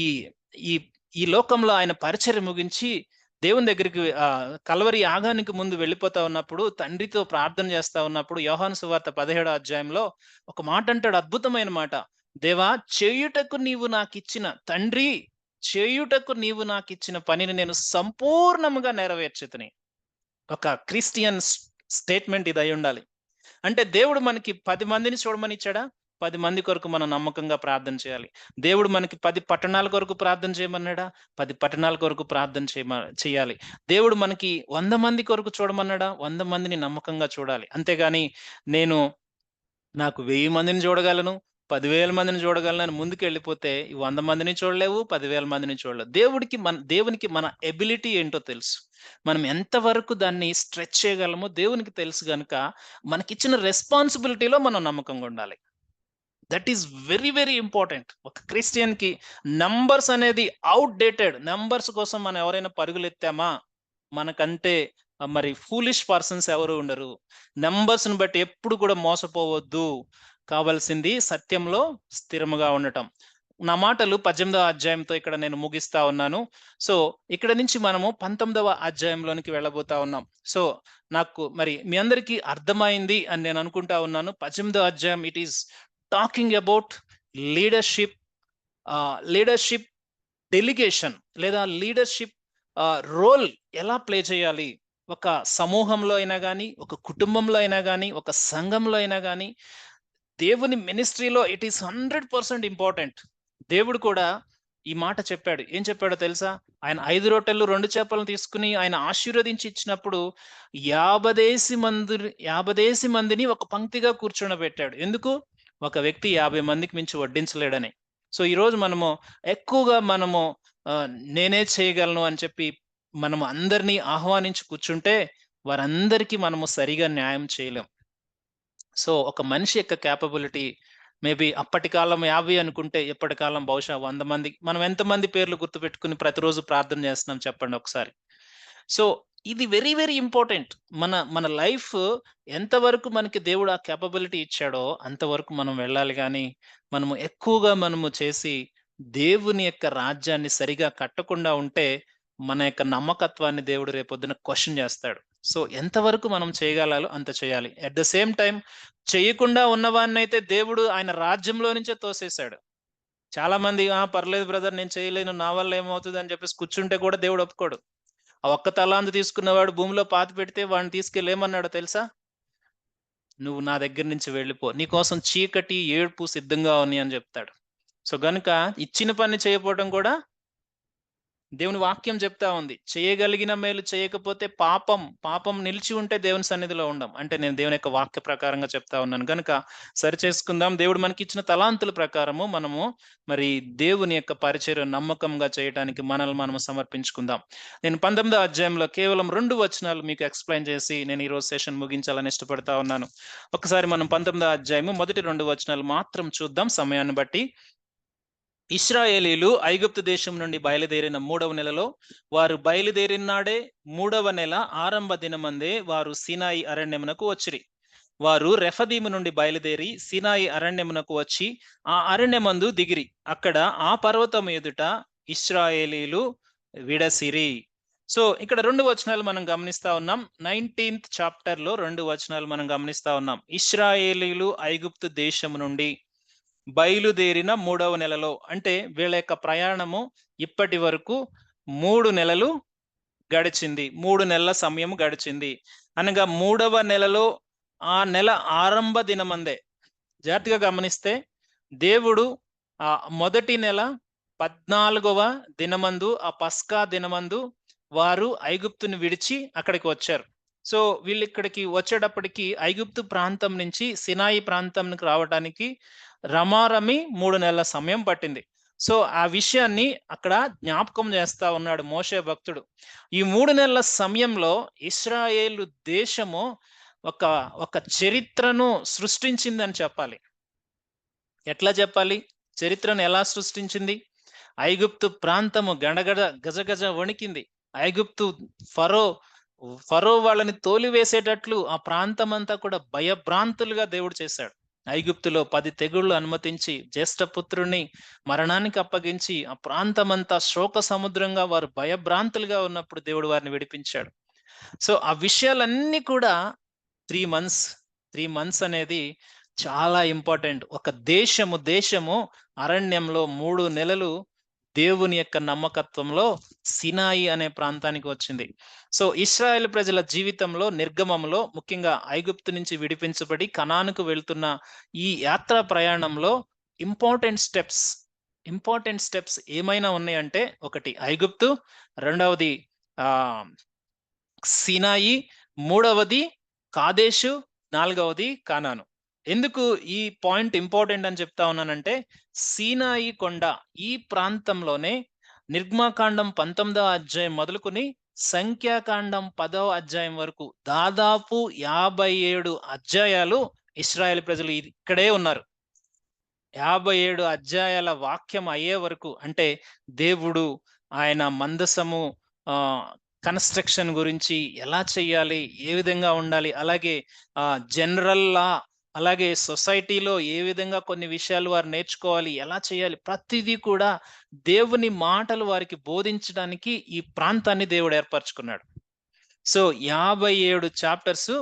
ఈ ఈ ఈ లోకంలో ఆయన పరిచర్య ముగించి దేవుని దగ్గరికి కల్వరి యాగానికి ముందు వెళ్ళిపోతా ఉన్నప్పుడు, తండ్రితో ప్రార్థన చేస్తా ఉన్నప్పుడు యోహాను సువార్త 17వ అధ్యాయంలో ఒక మాట అంటాడు, అద్భుతమైన మాట. దేవా, చేయుటకు నీవు నాకిచ్చిన తండ్రి, చేయుటకు నీవు నాకిచ్చిన పనిని నేను సంపూర్ణముగా నెరవేర్చితిని. ఒక క్రిస్టియన్ స్టేట్మెంట్ ఇది అయ్యుండాలి. అంటే దేవుడు మనకి 10 మందిని చూడమని ఇచ్చాడా? 10 మంది కొరకు మనం నమ్మకంగా ప్రార్థన చేయాలి. దేవుడు మనకి 10 పట్టణాల కొరకు ప్రార్థన చేయమన్నాడా? 10 పట్టణాల కొరకు ప్రార్థన చేయాలి. దేవుడు మనకి 100 మంది కొరకు చూడమన్నాడా? 100 మందిని నమ్మకంగా చూడాలి. అంతేగాని నేను నాకు 1000 మందిని చూడగలను, 10,000 మందిని చూడగలను అని ముందుకెళ్ళిపోతే 100 మందిని చూడలేవు, 10,000 మందిని చూడలేవు. దేవునికి మన ఎబిలిటీ ఏంటో తెలుసు. మనం ఎంతవరకు దాన్ని స్ట్రెచ్ చేయగలమో దేవునికి తెలుసు గనుక, మనకిచ్చిన రెస్పాన్సిబిలిటీలో మనం నమ్మకంగా ఉండాలి. That is very, very important. ఒక క్రిస్టియన్‌కి నంబర్స్ అనేది ఔట్‌డేటెడ్. నంబర్స్ కోసం మనం ఎవరైనా పరుగులెత్తామా, మనకంటే మరి ఫూలిష్ పర్సన్స్ ఎవరు ఉండరు. నంబర్స్‌ని బట్టి ఎప్పుడు కూడా మోసపోవద్దు. కావాల్సింది సత్యంలో స్థిరముగా ఉండటం. నా మాటలు 18వ అధ్యాయంతో ఇక్కడ నేను ముగిస్తా ఉన్నాను. సో, ఇక్కడ నుంచి మనము 19వ అధ్యాయంలోనికి వెళ్ళబోతా ఉన్నాం. సో, నాకు మరి మీ అందరికీ అర్థమైంది అని నేను అనుకుంటా ఉన్నాను. 18వ అధ్యాయం it is talking about leadership, leadership delegation లేదా లీడర్‌షిప్ రోల్ ఎలా ప్లే చేయాలి? ఒక సమూహంలో అయినా గాని, ఒక కుటుంబంలో అయినా గాని, ఒక సంఘంలో అయినా గాని, దేవుని మినిస్ట్రీలో ఇట్ ఈస్ 100% ఇంపార్టెంట్. దేవుడు కూడా ఈ మాట చెప్పాడు. ఏం చెప్పాడో తెలుసా? ఆయన 5 రొట్టెలు 2 చేపలను తీసుకొని ఆయన ఆశీర్వదించి ఇచ్చినప్పుడు 50 మందిని ఒక పంక్తిగా కూర్చొనబెట్టాడు. ఎందుకు? ఒక వ్యక్తి 50 మందికి మించి వడ్డించలేడని. సో ఈరోజు మనము నేనే చేయగలను అని చెప్పి మనము అందరినీ ఆహ్వానించి కూర్చుంటే వారందరికీ మనము సరిగా న్యాయం చేయలేం. సో ఒక మనిషి యొక్క క్యాపబిలిటీ మేబీ అప్పటి కాలం 50 అనుకుంటే ఇప్పటి కాలం బహుశా 100 మంది. మనం ఎంతమంది పేర్లు గుర్తుపెట్టుకుని ప్రతిరోజు ప్రార్థన చేస్తున్నాం చెప్పండి ఒకసారి. సో ఇది వెరీ, వెరీ ఇంపార్టెంట్. మన లైఫ్ ఎంతవరకు మనకి దేవుడు ఆ కేపబిలిటీ ఇచ్చాడో అంతవరకు మనం వెళ్ళాలి గానీ, మనము ఎక్కువగా చేసి దేవుని యొక్క రాజ్యాన్ని సరిగా కట్టకుండా ఉంటే, మన యొక్క నమ్మకత్వాన్ని దేవుడు రేపొద్దున క్వెషన్ చేస్తాడు. సో ఎంతవరకు మనం చేయగలాలో అంత చేయాలి. అట్ ద సేమ్ టైమ్ చేయకుండా ఉన్నవాన్నైతే దేవుడు ఆయన రాజ్యంలో నుంచే తోసేసాడు. చాలా మంది పర్లేదు బ్రదర్ నేను చేయలేను, నా వల్ల ఏమవుతది అని చెప్పేసి కూర్చుంటే కూడా దేవుడు ఒప్పుకోడు. ఆ ఒక్క తలాంతు తీసుకున్నవాడు భూమిలో పాతిపెడితే వాడిని తీసుకెళ్ళి ఏమన్నాడో తెలుసా? నువ్వు నా దగ్గర నుంచి వెళ్ళిపో. నీకోసం చీకటి, ఏడుపు సిద్ధంగా ఉన్నాయి అని చెప్తాడు. సో గనుక ఇచ్చిన పని చేయకపోవడం కూడా దేవుని వాక్యం చెప్తా ఉంది. చేయగలిగిన మేలు చేయకపోతే పాపం నిలిచి ఉంటే దేవుని సన్నిధిలో ఉండం. అంటే నేను దేవుని యొక్క వాక్య ప్రకారంగా చెప్తా ఉన్నాను. గనుక సరిచేసుకుందాం. దేవుడు మనకిచ్చిన తలాంతుల ప్రకారము మనము మరి దేవుని యొక్క పరిచర్య నమ్మకంగా చేయటానికి మనల్ని మనం సమర్పించుకుందాం. నేను 19వ అధ్యాయంలో కేవలం 2 వచనాలు మీకు ఎక్స్‌ప్లెయిన్ చేసి నేను ఈరోజు సెషన్ ముగించాలని ఇష్టపడతా ఉన్నాను. ఒకసారి మనం 19వ అధ్యాయము మొదటి 2 వచనాలు మాత్రం చూద్దాం సమయాన్ని బట్టి. ఇశ్రాయేలీయులు ఐగుప్తు దేశం నుండి బయలుదేరిన 3వ నెలలో, వారు బయలుదేరిన నాడే 3వ నెల ఆరంభ దినమందే వారు సీనాయి అరణ్యమునకు వచ్చిరి. వారు రెఫదీము నుండి బయలుదేరి సీనాయి అరణ్యమునకు వచ్చి ఆ అరణ్యమందు దిగిరి. అక్కడ ఆ పర్వతము ఎదుట ఇశ్రాయేలీయులు విడసిరి. సో ఇక్కడ 2 వచనాలు మనం గమనిస్తా ఉన్నాం. 19th చాప్టర్‌లో 2 వచనాలు మనం గమనిస్తా ఉన్నాం. ఇశ్రాయేలీయులు ఐగుప్తు దేశము నుండి బయలుదేరిన 3వ నెలలో, అంటే వీళ్ళ యొక్క ప్రయాణము ఇప్పటి వరకు 3 నెలలు గడిచింది. 3 నెలల సమయం గడిచింది. అనగా 3వ నెలలో ఆ నెల ఆరంభ దినమందే. జాగ్రత్తగా గమనిస్తే దేవుడు మొదటి నెల 14వ దినమందు, ఆ పస్కా దినమందు వారు ఐగుప్తుని విడిచి అక్కడికి వచ్చారు. సో వీళ్ళిక్కడికి వచ్చేటప్పటికి ఐగుప్తు ప్రాంతం నుంచి సినాయి ప్రాంతంకి రావడానికి రమారమి 3 నెలల సమయం పట్టింది. సో ఆ విషయాన్ని అక్కడ జ్ఞాపకం చేస్తా ఉన్నాడు మోషే భక్తుడు. ఈ 3 నెలల సమయంలో ఇశ్రాయేలు దేశము ఒక చరిత్రను సృష్టించిందని చెప్పాలి. ఎట్లా చెప్పాలి? చరిత్రను ఎలా సృష్టించింది? ఐగుప్తు ప్రాంతము గజగజ వణికింది. ఐగుప్తు ఫరో ఫరో వాళ్ళని తోలివేసేటట్లు ఆ ప్రాంతమంతా కూడా భయభ్రాంతులుగా దేవుడు చేశాడు. ఐగుప్తులో 10 తెగుళ్లు అనుమతించి జ్యేష్ఠపుత్రుణ్ణి మరణానికి అప్పగించి ఆ ప్రాంతమంతా శోక సముద్రంగా వారు భయభ్రాంతులుగా ఉన్నప్పుడు దేవుడు వారిని విడిపించాడు. సో ఆ విషయాలన్నీ కూడా 3 మంత్స్ 3 మంత్స్ అనేది చాలా ఇంపార్టెంట్. ఒక దేశము అరణ్యంలో 3 నెలలు దేవుని యొక్క నమ్మకత్వంలో సినాయి అనే ప్రాంతానికి వచ్చింది. సో ఇశ్రాయేల్ ప్రజల జీవితంలో నిర్గమంలో ముఖ్యంగా ఐగుప్తు నుంచి విడిపించబడి కనానుకు వెళ్తున్న ఈ యాత్రా ప్రయాణంలో ఇంపార్టెంట్ స్టెప్స్ ఇంపార్టెంట్ స్టెప్స్ ఏమైనా ఉన్నాయంటే, ఒకటి ఐగుప్తు, రెండవది సినాయి, మూడవది కాదేశు, నాలుగవది కానాను. ఎందుకు ఈ పాయింట్ ఇంపార్టెంట్ అని చెప్తా ఉన్నానంటే, సీనాయి కొండ ఈ ప్రాంతంలోనే నిర్గమకాండం 19వ అధ్యాయం మొదలుకొని సంఖ్యాకాండం 10వ అధ్యాయం వరకు దాదాపు 57 అధ్యాయాలు ఇశ్రాయేల్ ప్రజలు ఇక్కడే ఉన్నారు. 57 అధ్యాయాల వాక్యం అయ్యే వరకు, అంటే దేవుడు ఆయన మందసము కన్స్ట్రక్షన్ గురించి ఎలా చెయ్యాలి, ఏ విధంగా ఉండాలి, అలాగే జనరల్ లా, అలాగే సొసైటీలో ఏ విధంగా కొన్ని విషయాలు వారు నేర్చుకోవాలి, ఎలా చేయాలి, ప్రతిదీ కూడా దేవుని మాటలు వారికి బోధించడానికి ఈ ప్రాంతాన్ని దేవుడు ఏర్పరచుకున్నాడు. సో 57 చాప్టర్స్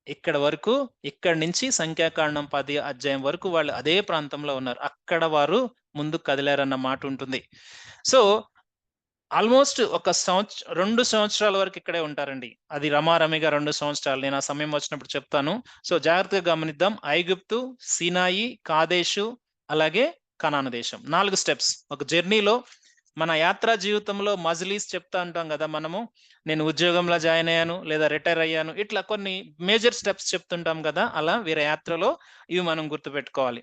ఇక్కడ వరకు, ఇక్కడి నుంచి సంఖ్యాకాండం 10 అధ్యాయం వరకు వాళ్ళు అదే ప్రాంతంలో ఉన్నారు. అక్కడ వారు ముందుకు కదిలారన్న మాట ఉంటుంది. సో ఆల్మోస్ట్ 2 సంవత్సరాల వరకు ఇక్కడే ఉంటారండి. అది రమారమిగా 2 సంవత్సరాలు. నేను ఆ సమయం వచ్చినప్పుడు చెప్తాను. సో జాగ్రత్తగా గమనిద్దాం. ఐగుప్తు, సీనాయి, కాదేశు, అలాగే కనాను దేశం. 4 స్టెప్స్. ఒక జర్నీలో మన యాత్రా జీవితంలో మజిలీస్ చెప్తా ఉంటాం కదా మనము. నేను ఉద్యోగంలో జాయిన్ అయ్యాను, లేదా రిటైర్ అయ్యాను, ఇట్లా కొన్ని మేజర్ స్టెప్స్ చెప్తుంటాం కదా. అలా వీరి యాత్రలో ఇవి మనం గుర్తుపెట్టుకోవాలి.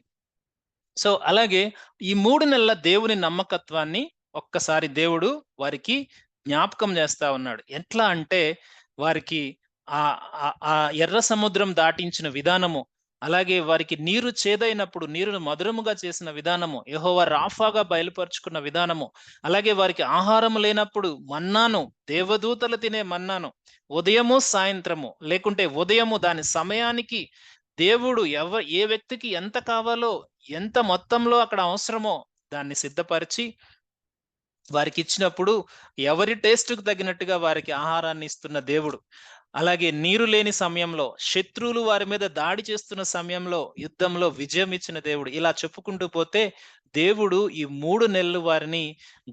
సో అలాగే ఈ 3 నెలల దేవుని నమ్మకత్వాన్ని ఒక్కసారి దేవుడు వారికి జ్ఞాపకం చేస్తా ఉన్నాడు. ఎట్లా అంటే, వారికి ఆ ఎర్ర సముద్రం దాటించిన విధానము, అలాగే వారికి నీరు చేదైనప్పుడు నీరును మధురముగా చేసిన విధానము, యెహోవా రాఫాగా బయలుపరుచుకున్న విధానము, అలాగే వారికి ఆహారం లేనప్పుడు మన్నాను, దేవదూతలు తినే మన్నాను ఉదయము సాయంత్రము, లేకుంటే ఉదయము దాని సమయానికి దేవుడు ఏ వ్యక్తికి ఎంత కావాలో, ఎంత మొత్తంలో అక్కడ అవసరమో దాన్ని సిద్ధపరిచి వారికి ఇచ్చినప్పుడు ఎవరి టేస్ట్‌కు తగినట్టుగా వారికి ఆహారాన్ని ఇస్తున్న దేవుడు. అలాగే నీరు లేని సమయంలో, శత్రువులు వారి మీద దాడి చేస్తున్న సమయంలో యుద్ధంలో విజయం ఇచ్చిన దేవుడు. ఇలా చెప్పుకుంటూ పోతే దేవుడు ఈ 3 నెలలు వారిని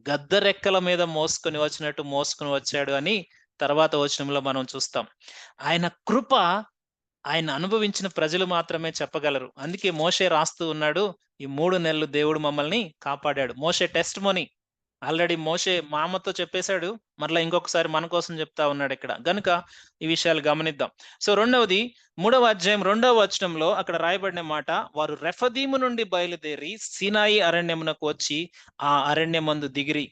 గద్దరెక్కల మీద మోసుకొని వచ్చినట్టు మోసుకొని వచ్చాడు అని తర్వాత వచనంలో మనం చూస్తాం. ఆయన కృప ఆయన అనుభవించిన ప్రజలు మాత్రమే చెప్పగలరు. అందుకే మోషే రాస్తూ ఉన్నాడు, ఈ 3 నెలలు దేవుడు మమ్మల్ని కాపాడాడు. మోషే టెస్టిమనీ. ఆల్రెడీ మోషే మామతో చెప్పేశాడు. మరలా ఇంకొకసారి మన కోసం చెప్తా ఉన్నాడు ఇక్కడ. గనుక ఈ విషయాలు గమనిద్దాం. సో రెండవది 3వ అధ్యాయం 2వ వచనంలో అక్కడ రాయబడిన మాట, వారు రెఫదీము నుండి బయలుదేరి సీనాయి అరణ్యమునకు వచ్చి ఆ అరణ్యమందు దిగిరి.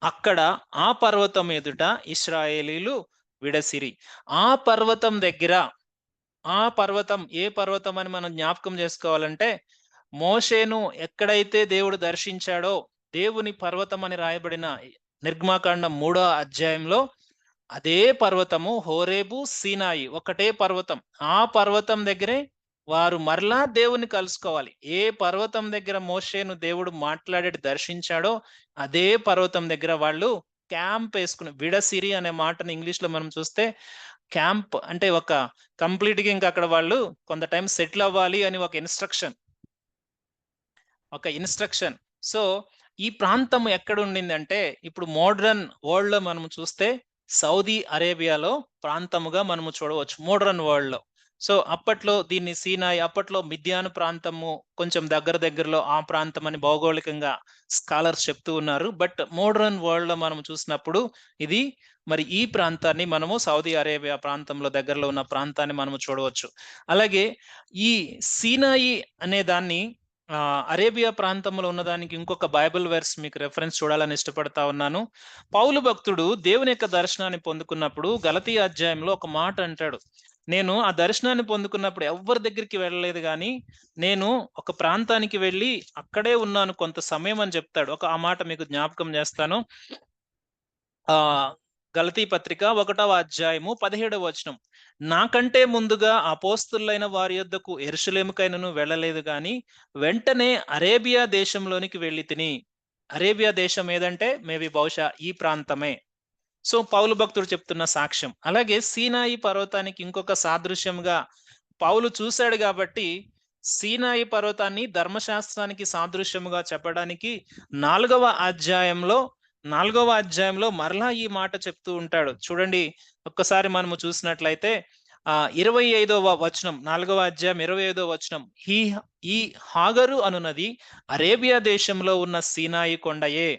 అక్కడ ఆ పర్వతం ఎదుట ఇశ్రాయేలీలు విడసిరి. ఆ పర్వతం దగ్గర, ఆ పర్వతం ఏ పర్వతం అని మనం జ్ఞాపకం చేసుకోవాలంటే, మోషేను ఎక్కడైతే దేవుడు దర్శించాడో దేవుని పర్వతం అని రాయబడిన నిర్గమకాండం 3వ అధ్యాయంలో అదే పర్వతము హోరేబు, సీనాయి ఒకటే పర్వతం. ఆ పర్వతం దగ్గరే వారు మరలా దేవుని కలుసుకోవాలి. ఏ పర్వతం దగ్గర మోషేను దేవుడు మాట్లాడి దర్శించాడో అదే పర్వతం దగ్గర వాళ్ళు క్యాంప్ వేసుకుని, విడసిరి అనే మాటను ఇంగ్లీష్ లో మనం చూస్తే క్యాంప్ అంటే ఒక కంప్లీట్ గా ఇంకా అక్కడ వాళ్ళు కొంత టైం సెటిల్ అవ్వాలి అని ఒక ఇన్స్ట్రక్షన్. సో ఈ ప్రాంతం ఎక్కడ ఉండిందంటే, ఇప్పుడు మోడర్న్ వరల్డ్ లో మనం చూస్తే సౌదీ అరేబియాలో ప్రాంతముగా మనము చూడవచ్చు మోడర్న్ వరల్డ్ లో. సో అప్పట్లో దీన్ని సీనాయి, అప్పట్లో మిద్యాను ప్రాంతము కొంచెం దగ్గరలో ఆ ప్రాంతం అని భౌగోళికంగా స్కాలర్స్ చెప్తూ ఉన్నారు. బట్ మోడర్న్ వరల్డ్ లో మనం చూసినప్పుడు ఇది మరి ఈ ప్రాంతాన్ని మనము సౌదీ అరేబియా ప్రాంతంలో దగ్గరలో ఉన్న ప్రాంతాన్ని మనము చూడవచ్చు. అలాగే ఈ సీనాయి అనే దాన్ని అరేబియా ప్రాంతంలో ఉన్నదానికి ఇంకొక బైబిల్ వెర్స్ మీకు రెఫరెన్స్ చూడాలని ఇష్టపడతా ఉన్నాను. పౌలు భక్తుడు దేవుని యొక్క దర్శనాన్ని పొందుకున్నప్పుడు గలతీ అధ్యాయంలో ఒక మాట అంటాడు, నేను ఆ దర్శనాన్ని పొందుకున్నప్పుడు ఎవరి దగ్గరికి వెళ్ళలేదు, కానీ నేను ఒక ప్రాంతానికి వెళ్ళి అక్కడే ఉన్నాను కొంత సమయం అని చెప్తాడు. ఆ మాట మీకు జ్ఞాపకం చేస్తాను. గలతీ పత్రిక 1వ అధ్యాయము 17వ వచనం. నాకంటే ముందుగా అపోస్తలులైన వారి యొద్దకు యెరూషలేముకైనను వెళ్ళలేదు గాని వెంటనే అరేబియా దేశంలోనికి వెళ్ళి తిని. అరేబియా దేశం ఏదంటే మేబీ బహుశా ఈ ప్రాంతమే. సో పౌలు భక్తుడు చెప్తున్న సాక్ష్యం. అలాగే సీనాయి పర్వతానికి ఇంకొక సాదృశ్యంగా పౌలు చూశాడు కాబట్టి సీనాయి పర్వతాన్ని ధర్మశాస్త్రానికి సాదృశ్యముగా చెప్పడానికి 4వ అధ్యాయంలో 4వ అధ్యాయంలో మరలా ఈ మాట చెప్తూ ఉంటాడు. చూడండి, ఒక్కసారి మనము చూసినట్లయితే 25వ వచనం, 4వ అధ్యాయం 25వ వచనం. ఈ హాగరు అనునది అరేబియా దేశంలో ఉన్న సీనాయి కొండయే.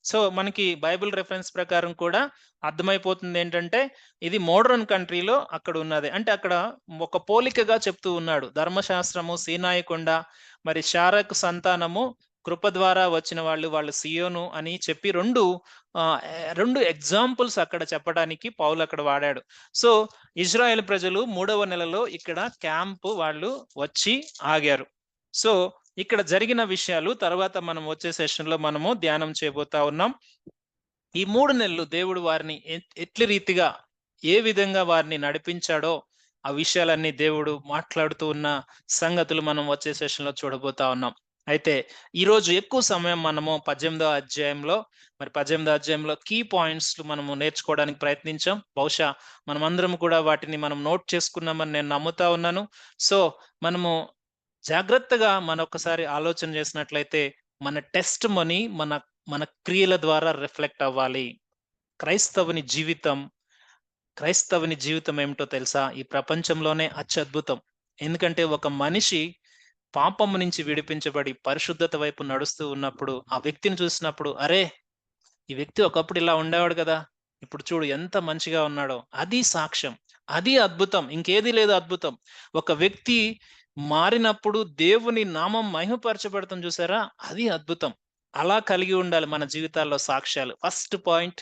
సో మనకి బైబిల్ రెఫరెన్స్ ప్రకారం కూడా అర్థమైపోతుంది ఏంటంటే ఇది మోడర్న్ కంట్రీలో అక్కడ ఉన్నది. అంటే అక్కడ ఒక పోలికగా చెప్తూ ఉన్నాడు. ధర్మశాస్త్రము సీనాయి కొండ, మరి షారకు సంతానము కృప ద్వారా వచ్చిన వాళ్ళు సియోను అని చెప్పి రెండు ఎగ్జాంపుల్స్ అక్కడ చెప్పడానికి పౌలు అక్కడ వాడాడు. సో ఇజ్రాయెల్ ప్రజలు 3వ నెలలో ఇక్కడ క్యాంపు వాళ్ళు వచ్చి ఆగారు. సో ఇక్కడ జరిగిన విషయాలు తర్వాత మనం వచ్చే సెషన్‌లో మనము ధ్యానం చేయబోతా ఉన్నాం. ఈ 3 నెలలు దేవుడు వారిని ఎట్లి రీతిగా ఏ విధంగా వారిని నడిపించాడో ఆ విషయాలన్నీ దేవుడు మాట్లాడుతూ ఉన్న సంగతులు మనం వచ్చే సెషన్‌లో చూడబోతా ఉన్నాం. అయితే ఈరోజు ఎక్కువ సమయం మనము 18వ అధ్యాయంలో కీ పాయింట్స్ మనము నేర్చుకోవడానికి ప్రయత్నించాం. బహుశా మనమందరం కూడా వాటిని మనం నోట్ చేసుకున్నామని నేను నమ్ముతా ఉన్నాను. సో మనము జాగ్రత్తగా మనొకసారి ఆలోచన చేసినట్లయితే మన టెస్ట్ మనీ మన క్రియల ద్వారా రిఫ్లెక్ట్ అవ్వాలి. క్రైస్తవుని జీవితం ఏమిటో తెలుసా? ఈ ప్రపంచంలోనే అత్యద్భుతం. ఎందుకంటే ఒక మనిషి పాపము నుంచి విడిపించబడి పరిశుద్ధత వైపు నడుస్తూ ఉన్నప్పుడు ఆ వ్యక్తిని చూసినప్పుడు, అరే ఈ వ్యక్తి ఒకప్పుడు ఇలా ఉండేవాడు కదా, ఇప్పుడు చూడు ఎంత మంచిగా ఉన్నాడో. అది సాక్ష్యం, అది అద్భుతం. ఇంకేది లేదు అద్భుతం. ఒక వ్యక్తి మారినప్పుడు దేవుని నామం మహిమపరచబడతాం చూసారా, అది అద్భుతం. అలా కలిగి ఉండాలి మన జీవితాల్లో సాక్ష్యాలు. ఫస్ట్ పాయింట్,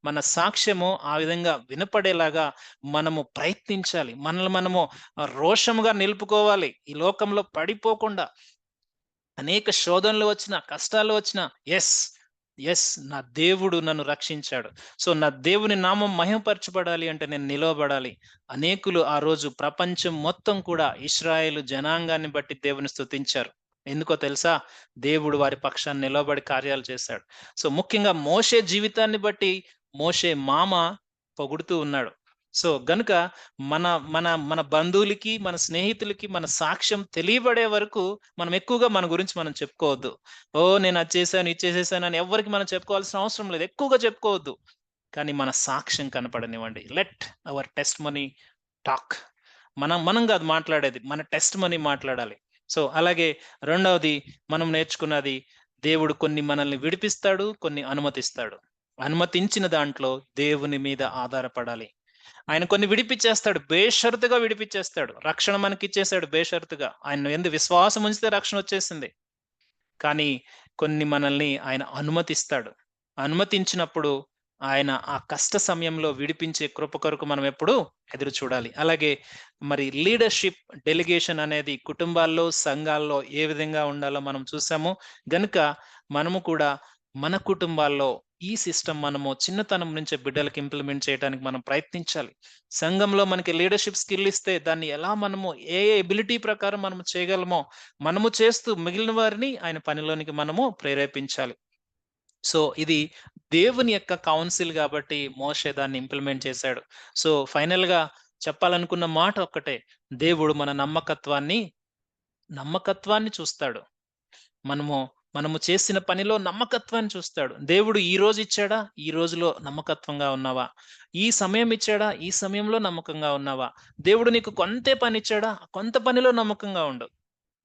మన సాక్ష్యము ఆ విధంగా వినపడేలాగా మనము ప్రయత్నించాలి. మనల్ని మనము రోషముగా నిలుపుకోవాలి. ఈ లోకంలో పడిపోకుండా అనేక శోధనలు వచ్చినా, కష్టాలు వచ్చినా ఎస్ నా దేవుడు నన్ను రక్షించాడు. సో నా దేవుని నామం మహిమపరచబడాలి అంటే నేను నిలవబడాలి. అనేకులు ఆ రోజు ప్రపంచం మొత్తం కూడా ఇశ్రాయేలు జనాంగాన్ని బట్టి దేవుని స్తుతించారు. ఎందుకో తెలుసా? దేవుడు వారి పక్షాన్ని నిలవబడి కార్యాలు చేశాడు. సో ముఖ్యంగా మోషే జీవితాన్ని బట్టి మోషే మామ పొగుడుతూ ఉన్నాడు. సో గనుక మన మన మన బంధువులకి, మన స్నేహితులకి మన సాక్ష్యం తెలియబడే వరకు మనం ఎక్కువగా మన గురించి మనం చెప్పుకోవద్దు. నేను అది చేశాను, ఇది చేసేసాను అని ఎవరికి మనం చెప్పుకోవాల్సిన అవసరం లేదు. ఎక్కువగా చెప్పుకోవద్దు. కానీ మన సాక్ష్యం కనపడనివ్వండి. Let our testimony talk. మనం కాదు మాట్లాడేది, మన టెస్ట్ మనీ మాట్లాడాలి. సో అలాగే రెండవది మనం నేర్చుకున్నది, దేవుడు కొన్ని మనల్ని విడిపిస్తాడు, కొన్ని అనుమతిస్తాడు. అనుమతించిన దాంట్లో దేవుని మీద ఆధారపడాలి. ఆయన కొన్ని విడిపించేస్తాడు, బేషరతుగా విడిపించేస్తాడు. రక్షణ మనకిచ్చేసాడు బేషరతుగా. ఆయన యందు విశ్వాసం ఉంచితే రక్షణ వచ్చేసింది. కానీ కొన్ని మనల్ని ఆయన అనుమతిస్తాడు. అనుమతించినప్పుడు ఆయన ఆ కష్ట సమయంలో విడిపించే కృప కొరకు మనం ఎప్పుడు ఎదురు చూడాలి. అలాగే మరి లీడర్షిప్ డెలిగేషన్ అనేది కుటుంబాల్లో, సంఘాల్లో ఏ విధంగా ఉండాలో మనం చూసాము. గనుక మనము కూడా మన కుటుంబాల్లో ఈ సిస్టమ్ మనము చిన్నతనం నుంచే బిడ్డలకు ఇంప్లిమెంట్ చేయడానికి మనం ప్రయత్నించాలి. సంఘంలో మనకి లీడర్షిప్ స్కిల్ ఇస్తే దాన్ని ఎలా మనము ఏ ఎబిలిటీ ప్రకారం మనము చేయగలమో మనము చేస్తూ మిగిలిన వారిని ఆయన పనిలోనికి మనము ప్రేరేపించాలి. సో ఇది దేవుని యొక్క కౌన్సిల్ కాబట్టి మోషే దాన్ని ఇంప్లిమెంట్ చేశాడు. సో ఫైనల్ గా చెప్పాలనుకున్న మాట ఒక్కటే, దేవుడు మన నమ్మకత్వాన్ని చూస్తాడు. మనము చేసిన పనిలో నమ్మకత్వాన్ని చూస్తాడు. దేవుడు ఈ రోజు ఇచ్చాడా, ఈ రోజులో నమ్మకత్వంగా ఉన్నావా? ఈ సమయం ఇచ్చాడా, ఈ సమయంలో నమ్మకంగా ఉన్నావా? దేవుడు నీకు కొంతే పని ఇచ్చాడా, కొంత పనిలో నమ్మకంగా ఉండు.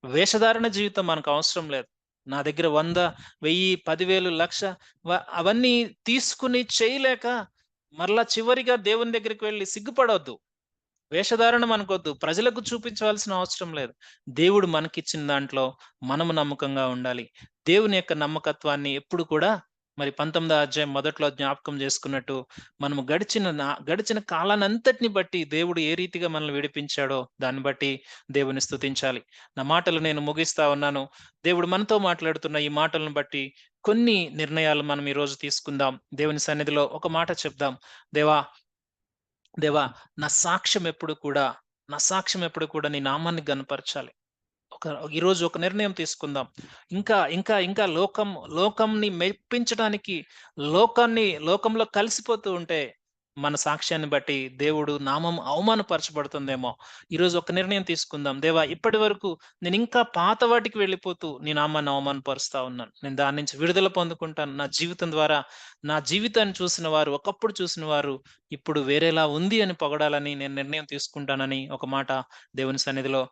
వేషధారణ జీవితం మనకు అవసరం లేదు. నా దగ్గర 100, 1000, 10,000, 1,00,000 అవన్నీ తీసుకుని చేయలేక మరలా చివరిగా దేవుని దగ్గరికి వెళ్ళి సిగ్గుపడొద్దు. వేషధారణ మనకొద్దు. ప్రజలకు చూపించవలసిన అవసరం లేదు. దేవుడు మనకిచ్చిన దాంట్లో మనము నమ్మకంగా ఉండాలి. దేవుని యొక్క నమ్మకత్వాన్ని ఎప్పుడు కూడా మరి 19వ అధ్యాయం మొదట్లో జ్ఞాపకం చేసుకున్నట్టు, మనము గడిచిన కాలానంతటిని బట్టి దేవుడు ఏ రీతిగా మనల్ని విడిపించాడో దాన్ని బట్టి దేవుని స్తుతించాలి. నా మాటలు నేను ముగిస్తా ఉన్నాను. దేవుడు మనతో మాట్లాడుతున్న ఈ మాటలను బట్టి కొన్ని నిర్ణయాలు మనం ఈరోజు తీసుకుందాం. దేవుని సన్నిధిలో ఒక మాట చెప్దాం. దేవా, దేవా, నా సాక్ష్యం ఎప్పుడు కూడా నా సాక్ష్యం ఎప్పుడు కూడా నీ నామాన్ని ఘనపరచాలి. ఒక ఈరోజు ఒక నిర్ణయం తీసుకుందాం. ఇంకా లోకంని మెప్పించడానికి లోకంలో కలిసిపోతూ ఉంటే, మన సాక్ష్యాన్ని బట్టి దేవుడు నామం అవమానపరచబడుతుందేమో. ఈరోజు ఒక నిర్ణయం తీసుకుందాం. దేవా, ఇప్పటివరకు నేనింకా పాత వాటికి వెళ్ళిపోతూ నీ నామాన్ని అవమానపరుస్తా ఉన్నాను. నేను దాని నుంచి విడుదల పొందుకుంటాను. నా జీవితం ద్వారా నా జీవితాన్ని చూసిన వారు, ఒకప్పుడు చూసిన వారు ఇప్పుడు వేరేలా ఉంది అని పొగడాలని నేను నిర్ణయం తీసుకుంటానని ఒక మాట దేవుని సన్నిధిలో